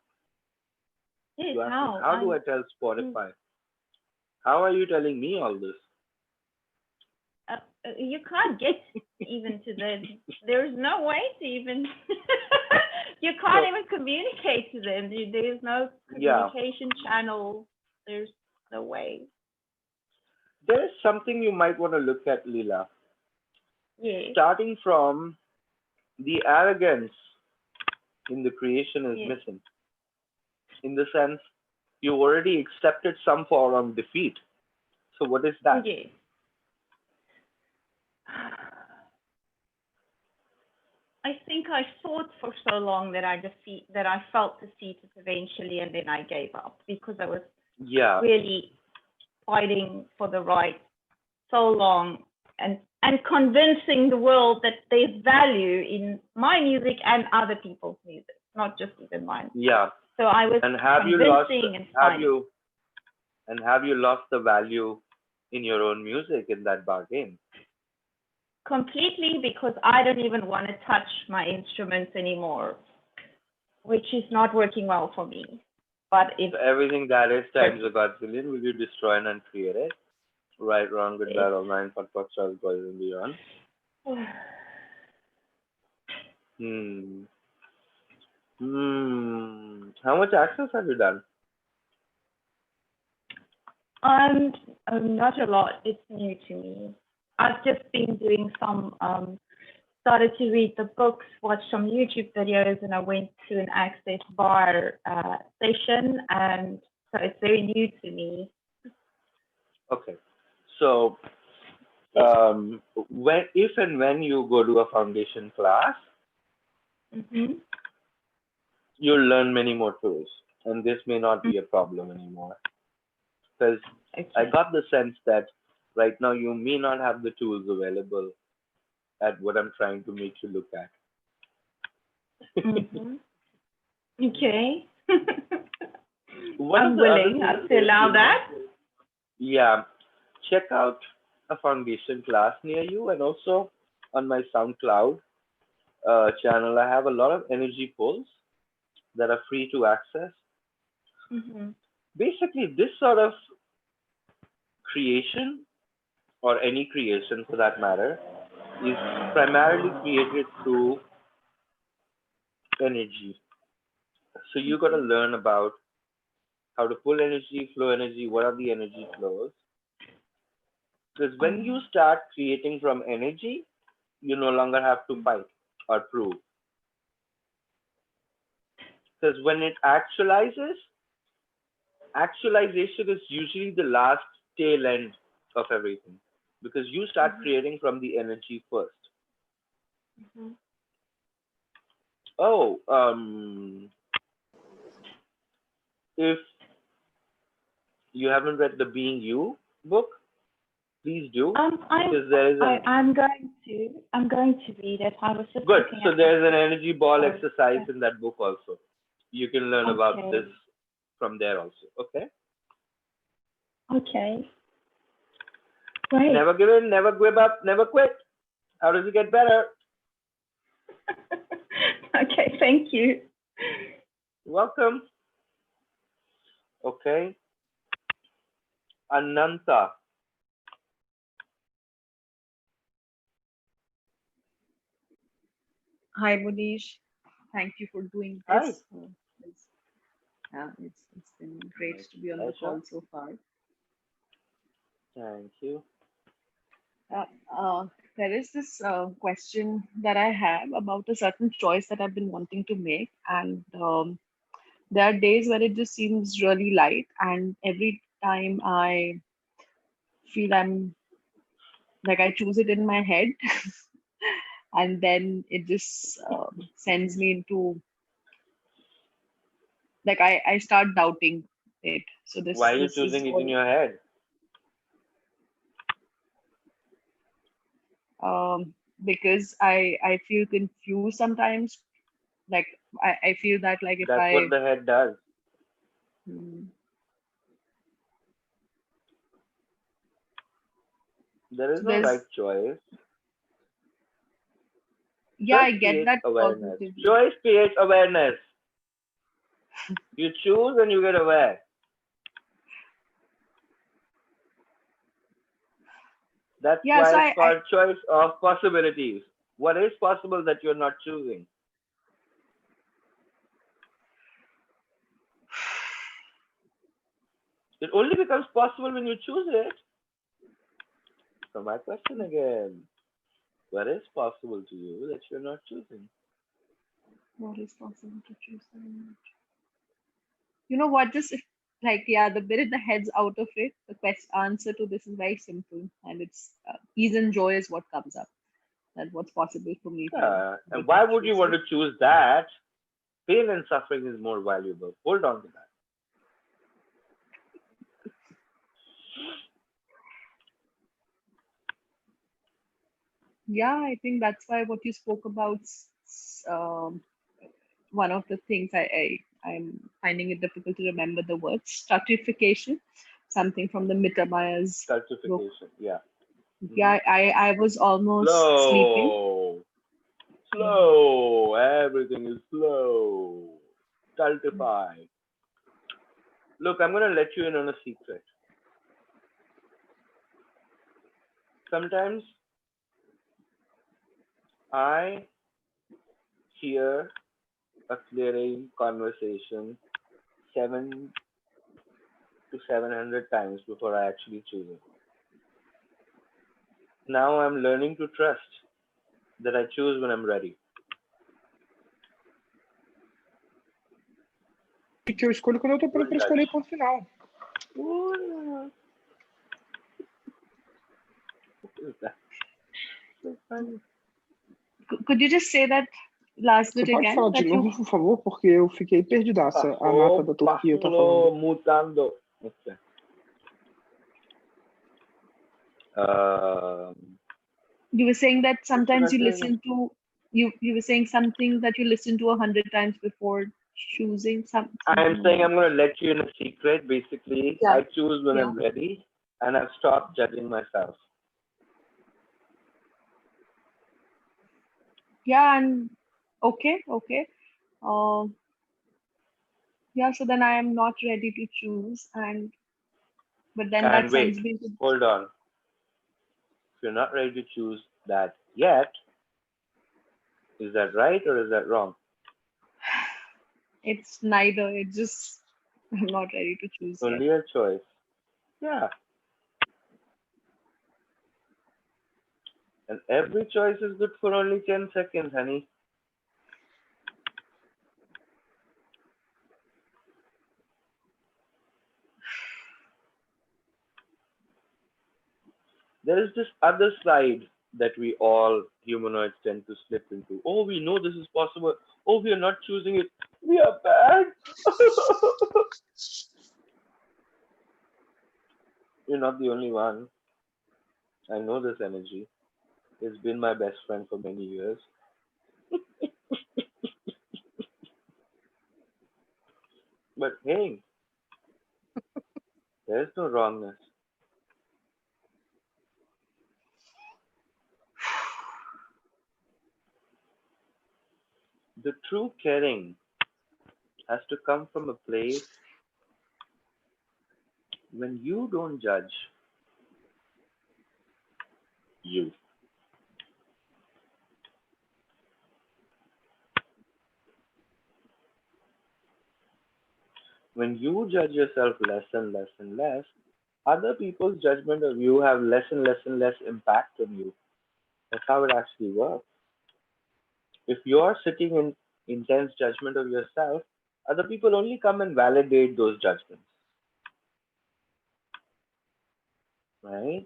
Yes, You ask me, how? how do I tell Spotify? How are you telling me all this? You can't get even to them. There's no way to even. You can't even communicate to them. There's no communication channel. There's no way. There is something you might want to look at, Leela. Yes. Starting from the arrogance in the creation is Yes. missing. In the sense, you already accepted some form of defeat. So what is that? Yes. I think I fought for so long that I felt defeated eventually, and then I gave up because I was really fighting for the right so long and convincing the world that there's value in my music and other people's music, not just even mine. Yeah. So I was have you lost the value in your own music in that bargain? Completely, because I don't even want to touch my instruments anymore, which is not working well for me. But if everything that is times a godzillion, will you destroy and uncreate it? Right, wrong, good, bad, all nine, podcast, stars, boys, and beyond. How much access have you done? Not a lot. It's new to me. I've just been doing some, started to read the books, watch some YouTube videos, and I went to an Access Bar session, and so it's very new to me. Okay. So, if and when you go to a foundation class, you'll learn many more tools, and this may not be a problem anymore. Because I got the sense that right now you may not have the tools available at what I'm trying to make you look at. Okay. I'm willing to allow that. Yeah. Check out a foundation class near you, and also on my SoundCloud channel, I have a lot of energy polls that are free to access. Basically, this sort of creation, or any creation for that matter, is primarily created through energy. So you got to learn about how to pull energy, flow energy, what are the energy flows. Because when you start creating from energy, you no longer have to fight or prove. Because when it actualization is usually the last tail end of everything. Because you start creating from the energy first. If you haven't read the Being You book, Please do, I'm because there is an I'm going to read it. I was just good. looking So at there's an energy ball Oh, exercise yeah. in that book also. You can learn about Okay. this from there also. Okay. Okay. Great. Never give in, never give up, never quit. How does it get better? Okay, thank you. You're welcome. Okay. Ananta. Hi, Mohnish. Thank you for doing Hi. this. It's been great My to be on the pleasure. call so far. Thank you. Uh, uh, there is this question that I have about a certain choice that I've been wanting to make, and there are days where it just seems really light, and every time I feel I'm like I choose it in my head, and then it just sends me into like I start doubting it. So Why are you this is choosing it in all. your head? Because I feel confused sometimes. Like I feel that like if That's what I the head does. hmm, There is so no right there's choice. yeah Choice I get creates that awareness. cognitively. Choice creates awareness. You choose and you get aware. That's Yeah, why so it's I called choice of possibilities. What is possible that you're not choosing? It only becomes possible when you choose it. So my question again, what is possible to you that you're not choosing? what is possible to choose? You know what? Just if, like yeah, the minute the head's out of it, the answer to this is very simple, and it's ease and joy is what comes up. That what's possible for me to And get why to would you choose want it. to choose that? Pain and suffering is more valuable. Hold on to that. Yeah, I think that's why what you spoke about, one of the things I'm finding it difficult to remember the word stratification, something from the Mittermeier's book. Stultification, yeah. Yeah, I was almost sleeping. Slow, slow. Everything is slow. Stultify. Look, I'm going to let you in on a secret. Sometimes I hear a clearing conversation 7 to 700 times before I actually choose it. Now I'm learning to trust that I choose when I'm ready. Que eu escolho quando eu tô pronto para escolher, ponto final. What is that? So funny. Could you just say that last Você bit pode again? falar de That you novo, por favor? Porque eu fiquei perdidaça. A nata da Turquia tá Pahlo falando. mutando. Okay. you were saying that sometimes you saying? listen to you were saying something that you listen to 100 times before choosing something. I'm saying I'm going to let you in a secret. Basically, Yeah. I choose when Yeah. I'm ready, and I've stopped judging myself. Yeah, and okay. Yeah, so then I am not ready to choose, but then And that wait, sends me to hold on. If you're not ready to choose that yet, is that right or is that wrong? it's neither. It's just I'm not ready to choose yet. Only a choice. Yeah. And every choice is good for only 10 seconds, honey. There is this other side that we all humanoids tend to slip into. Oh, we know this is possible. Oh, we are not choosing it. We are bad. You're not the only one. I know this energy. It's been my best friend for many years. But hey, there's no wrongness. The true caring has to come from a place when you don't judge you. When you judge yourself less and less and less, other people's judgment of you have less and less and less impact on you. That's how it actually works. If you're sitting in intense judgment of yourself, other people only come and validate those judgments, right?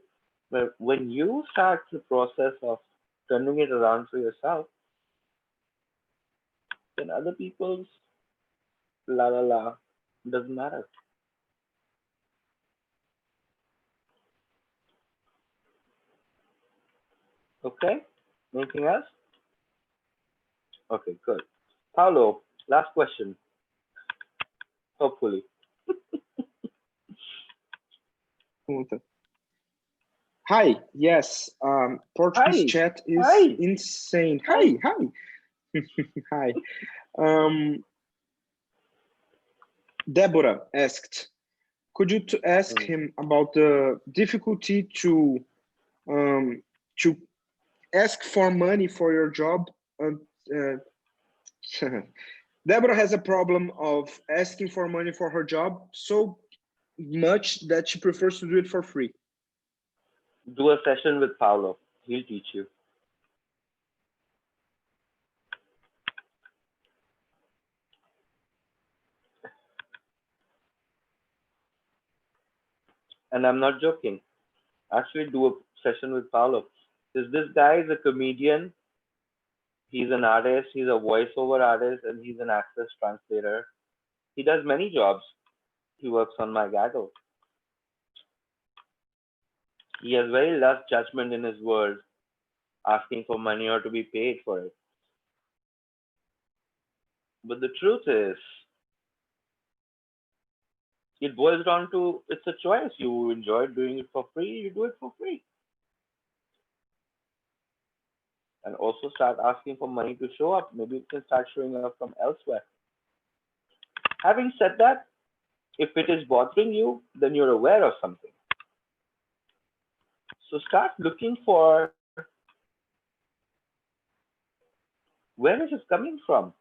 But when you start the process of turning it around for yourself, then other people's la la la doesn't matter. Okay? Anything else? Okay, good. Paulo, last question, hopefully. Hi, yes, Portuguese Hi, chat is hi, insane. hi. Hi, hi, hi. Um, Deborah asked, could you ask Mm. him about the difficulty um, to ask for money for your job? Uh, Deborah has a problem of asking for money for her job so much that she prefers to do it for free. Do a session with Paulo. He'll teach you. And I'm not joking. Actually, do a session with Paulo. This guy is a comedian. He's an artist. He's a voiceover artist, and he's an access translator. He does many jobs. He works on my gaggle. He has very less judgment in his words, asking for money or to be paid for it. But the truth is, it boils down to it's a choice. You enjoy doing it for free, you do it for free. And also start asking for money to show up. Maybe it can start showing up from elsewhere. Having said that, if it is bothering you, then you're aware of something. So start looking for where is it coming from?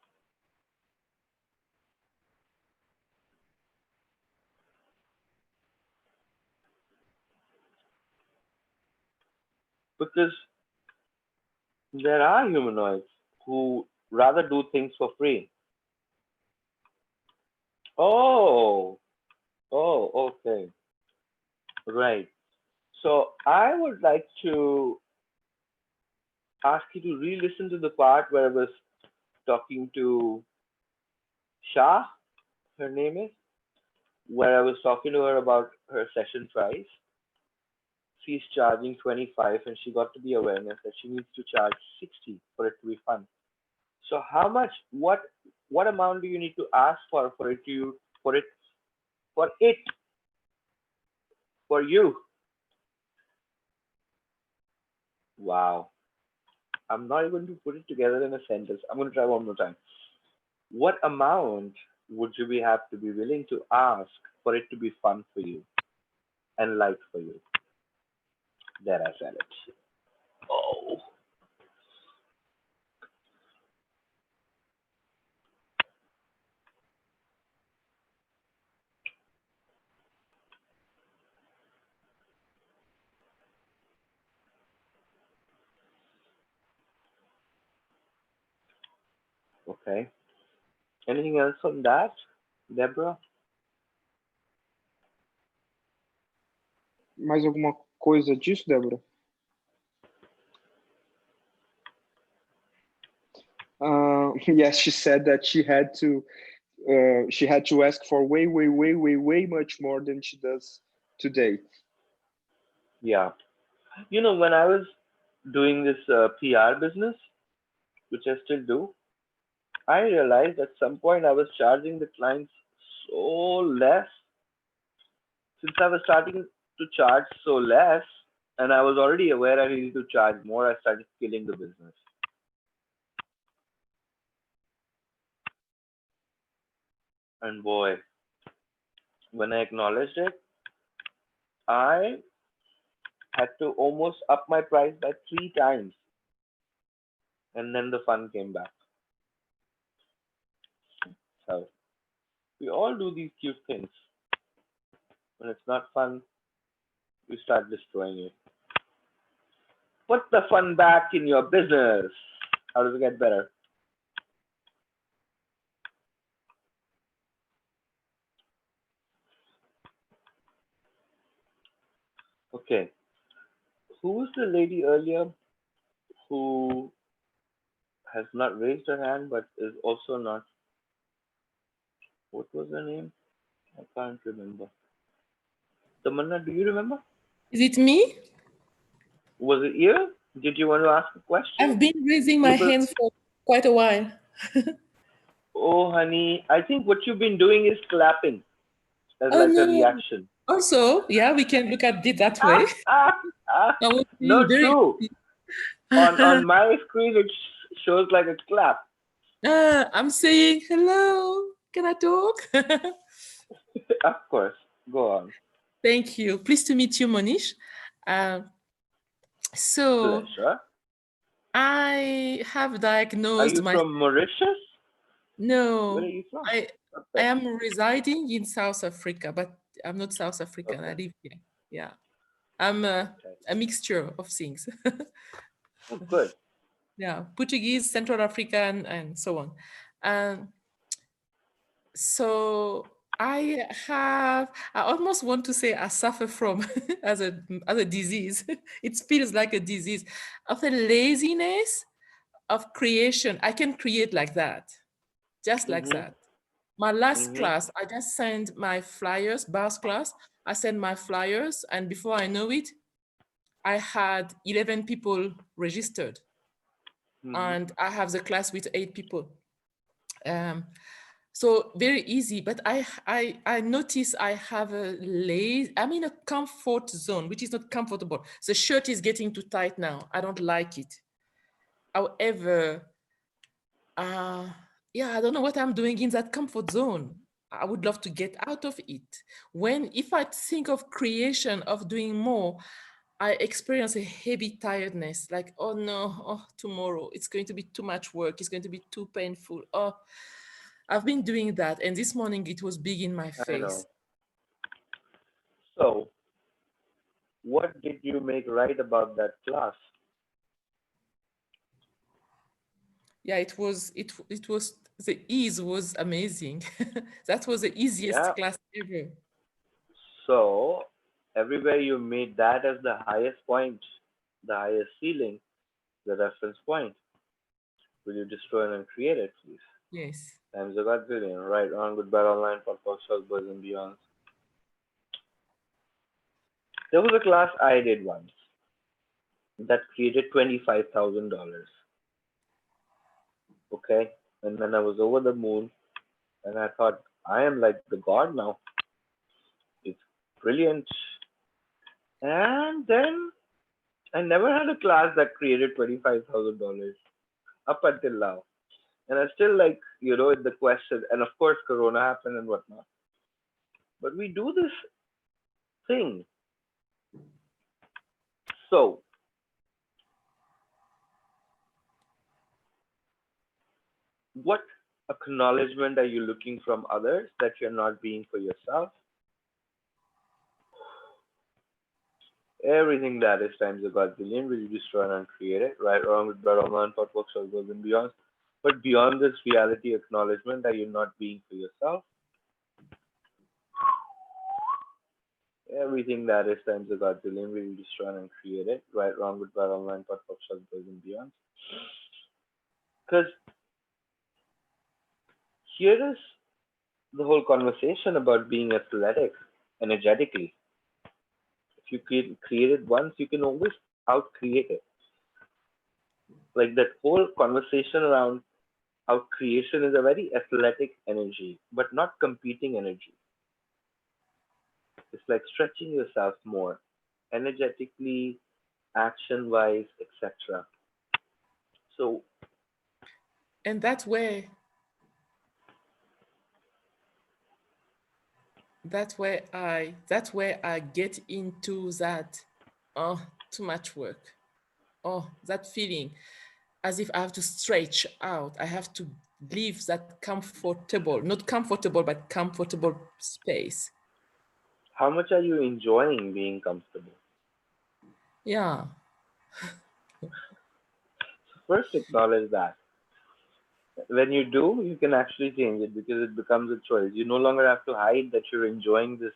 Because there are humanoids who rather do things for free. Oh, okay. Right. So I would like to ask you to re-listen to the part where I was talking to Shah, her name is, where I was talking to her about her session price. She's charging 25 and she got to the awareness that she needs to charge 60 for it to be fun. So how much, what amount do you need to ask for it to, for it, for you? Wow. I'm not even to put it together in a sentence. I'm going to try one more time. What amount would you have to be willing to ask for it to be fun for you and light for you? There, I said it. Oh, okay. Anything else on that, Deborah? Mais alguma coisa disso, Débora? Yes, she said that she had to ask for way much more than she does today. Yeah. You know, when I was doing this PR business, which I still do, I realized at some point I was charging the clients so less. Since I was starting to charge so less, and I was already aware I needed to charge more, I started killing the business. And boy, when I acknowledged it, I had to almost up my price by 3 times, and then the fun came back. So we all do these cute things. When it's not fun, we start destroying it. Put the fun back in your business. How does it get better? Okay. Who was the lady earlier who has not raised her hand but is also not? What was her name? I can't remember. Tamanna, do you remember? Is it me? Was it you? Did you want to ask a question? I've been raising my hands for quite a while. Oh, honey, I think what you've been doing is clapping as Oh, like a no. reaction. Also, yeah, we can look at it that way. I was being No, very true. On my screen, it shows like a clap. I'm saying hello. Can I talk? Of course. Go on. Thank you. Pleased to meet you, Mohnish. So Pleasure. I have Are diagnosed you my from Mauritius? no. Where are you from? I Okay. am residing in South Africa, but I'm not South African. I Okay. live here. Yeah. I'm a mixture of things. Oh, good. Yeah, Portuguese, Central African, and so on. So I almost want to say I suffer from as a disease. It feels like a disease of a laziness of creation. I can create like that, just like that. My last class, I just sent my flyers, BARS class. I sent my flyers, and before I know it, I had 11 people registered, and I have the class with 8 people. So very easy, but I notice I have I'm in a comfort zone, which is not comfortable. The shirt is getting too tight now. I don't like it. However, yeah, I don't know what I'm doing in that comfort zone. I would love to get out of it. If I think of creation, of doing more, I experience a heavy tiredness, like, oh no, oh, tomorrow, it's going to be too much work. It's going to be too painful. Oh, I've been doing that. And this morning it was big in my I know. face. So, what did you make right about that class? Yeah, it was the ease was amazing. That was the easiest class ever. So, everywhere you made that as the highest point, the highest ceiling, the reference point. Will you destroy and uncreate it, please? Yes. Times a godzillion. Right, wrong, goodbye, online, podcast, shows, boys and beyond. There was a class I did once that created $25,000. Okay, and then I was over the moon, and I thought I am like the god now. It's brilliant. And then I never had a class that created $25,000 up until now. And I still like, in the question, and of course, Corona happened and whatnot. But we do this thing. So, what acknowledgement are you looking from others that you're not being for yourself? Everything that is times a godzillion will you destroy and uncreate it, right, wrong, with better, man, thought, work, shall goes and beyond. But beyond this reality acknowledgement that you're not being for yourself, everything that is times a godzillion will you destroy and uncreate it, right, wrong, with better, man, thought, work, shall goes and beyond. Because here is the whole conversation about being athletic energetically. If you can create it once, you can always out-create it. Like that whole conversation around how creation is a very athletic energy, but not competing energy. It's like stretching yourself more, energetically, action-wise, etc. So And that's where I get into that, oh, too much work. Oh, that feeling as if I have to stretch out. I have to leave that comfortable, not comfortable, but comfortable space. how much are you enjoying being comfortable? Yeah. So first acknowledge that. When you do, you can actually change it because it becomes a choice. You no longer have to hide that you're enjoying this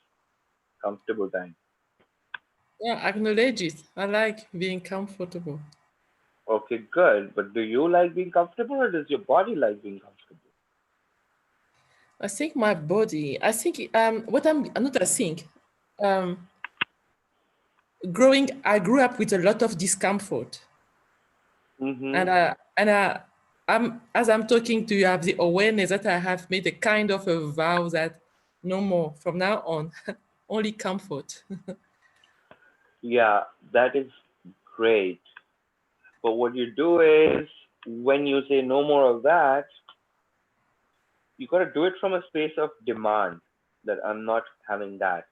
comfortable time. Yeah, acknowledge it. I like being comfortable. Okay, good. But do you like being comfortable or does your body like being comfortable? I think my body, I think what I'm not I think. Um I grew up with a lot of discomfort. Mm-hmm. And as I'm talking to you, I have the awareness that I have made a kind of a vow that no more from now on, only comfort. Yeah, that is great. But what you do is when you say no more of that, you got to do it from a space of demand that I'm not having that.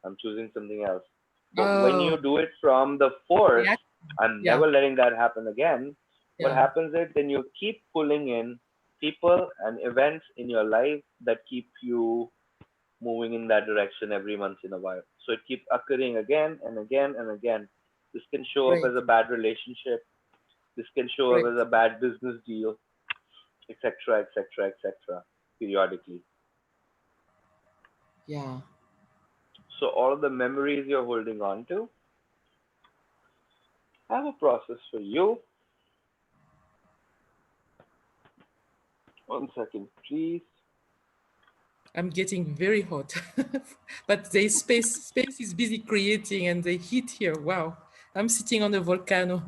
I'm choosing something else. But when Oh, you do it from the force, yeah, I'm yeah, never letting that happen again. What yeah, happens is then you keep pulling in people and events in your life that keep you moving in that direction every once in a while. So it keeps occurring again and again and again. This can show up great, as a bad relationship. This can show up great. as a bad business deal, etc., etc., etc., periodically. Yeah. So all of the memories you're holding on to, I have a process for you. One second, please. I'm getting very hot, but the space is busy creating and the heat here. Wow, I'm sitting on a volcano.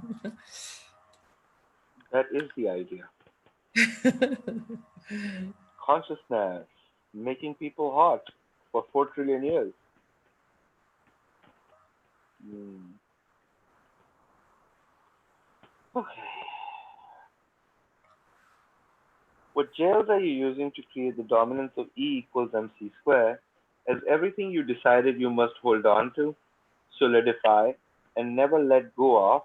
That is the idea. Consciousness, making people hot for 4 trillion years. Hmm. Okay. What jails are you using to create the dominance of E equals mc square as everything you decided you must hold on to, solidify, and never let go of,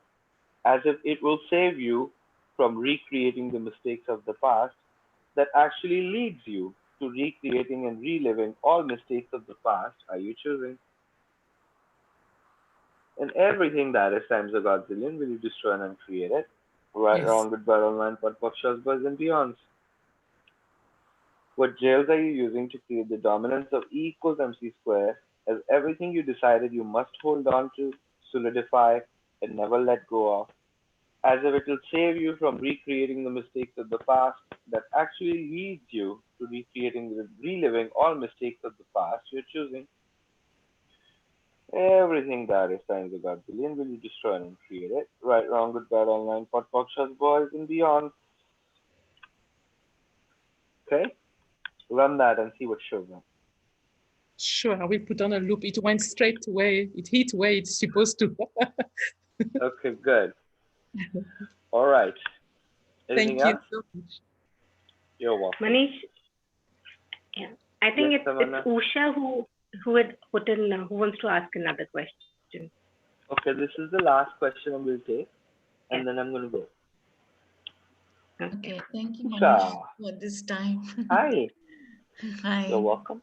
as if it will save you from recreating the mistakes of the past that actually leads you to recreating and reliving all mistakes of the past are you choosing? And everything that is times a godzillion will you destroy and uncreate it. Right, Yes. wrong, goodbye, online, pot, pop, shots, buzz, and beyonds. What jails are you using to create the dominance of E equals mc square as everything you decided you must hold on to, solidify, and never let go of, as if it will save you from recreating the mistakes of the past that actually leads you to recreating, reliving all mistakes of the past you're choosing. Everything that is times a god billion will you destroy and create it. Right, wrong, good, bad, online, pot, pop, shots, boys, and beyond. Okay? Run that and see what shows up. Sure, I will put on a loop. It went straight away. It hit where it's supposed to. Okay, good. All right. Anything Thank you else? so much. You're welcome. Manish, yeah, I think Yes, it's Samana. Usha who had put in who wants to ask another question. Okay, this is the last question I will take, Yeah. and then I'm going to go. Okay, thank you, Manish, Usha. for this time. Hi. You're Hi. welcome.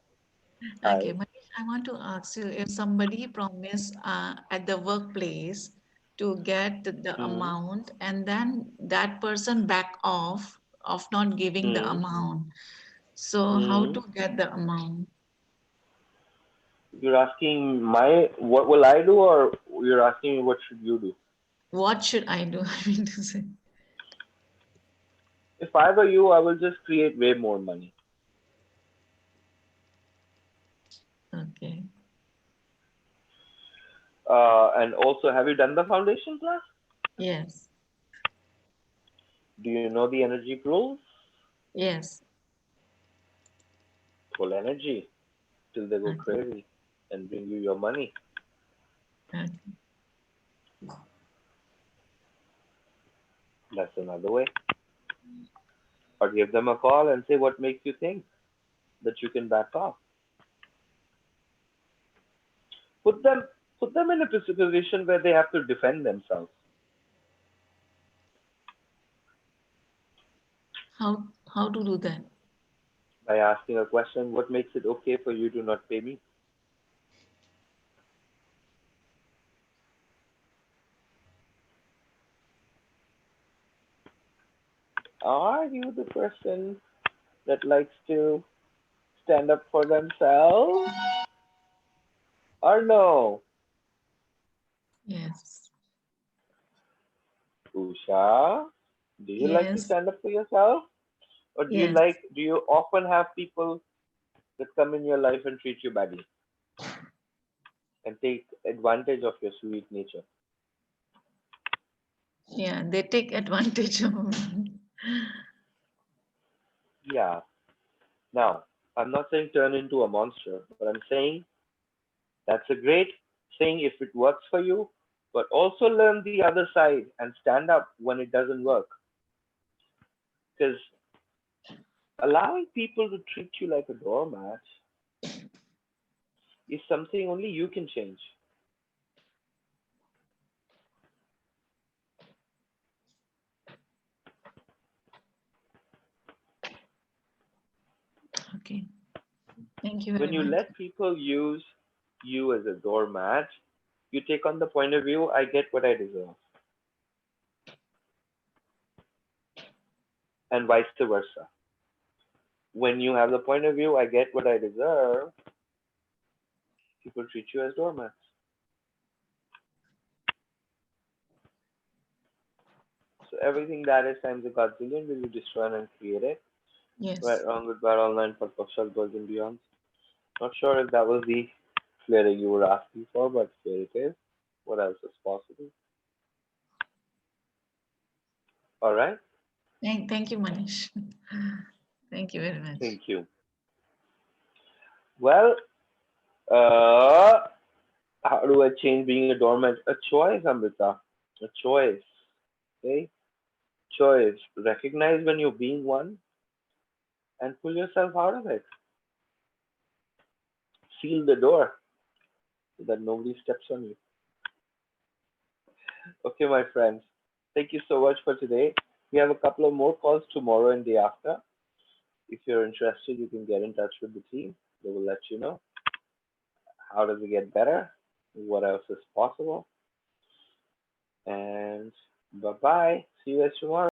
Okay, Hi. Manish, I want to ask you if somebody promised at the workplace to get the Hmm. amount and then that person back off of not giving the Hmm. amount. So how Hmm. to get the amount? You're asking what will I do, or you're asking me what should you do? What should I do? I mean to say. If I were you, I will just create way more money. Okay. And also, have you done the foundation class? Yes. Do you know the energy rules? Yes. Full energy till they go Okay. crazy and bring you your money. Okay. That's another way. Or give them a call and say what makes you think that you can back off. Put them put them in a position where they have to defend themselves. How to do that? By asking a question, what makes it okay for you to not pay me? Are you the person that likes to stand up for themselves? Or no? Yes. Usha, do you like to Yes. stand up for yourself? Or Yes. do you often have people that come in your life and treat you badly and take advantage of your sweet nature? Yeah, they take advantage of me. Yeah. Now, I'm not saying turn into a monster, but I'm saying that's a great thing if it works for you, but also learn the other side and stand up when it doesn't work. Because allowing people to treat you like a doormat is something only you can change. Okay. Thank you When very you much. let people use you as a doormat, you take on the point of view, I get what I deserve, and vice versa. When you have the point of view, I get what I deserve, people treat you as doormats. So everything that is times a godzillion will you destroy and create it. Right, Yes. wrong, good, bad, all nine, for Pakshal, birds and beyond. Not sure if that was the clearing you were asking for, but here it is. What else is possible? All right. Thank you, Manish. Thank you very much. Thank you. Well, uh, how do I change being a doormat? A choice, Amrita. A choice. Okay? Choice. Recognize when you're being one and pull yourself out of it. Seal the door so that nobody steps on you. Okay, my friends. Thank you so much for today. We have a couple of more calls tomorrow and day after. If you're interested, you can get in touch with the team. They will let you know how does it get better, what else is possible, and bye bye. See you guys tomorrow.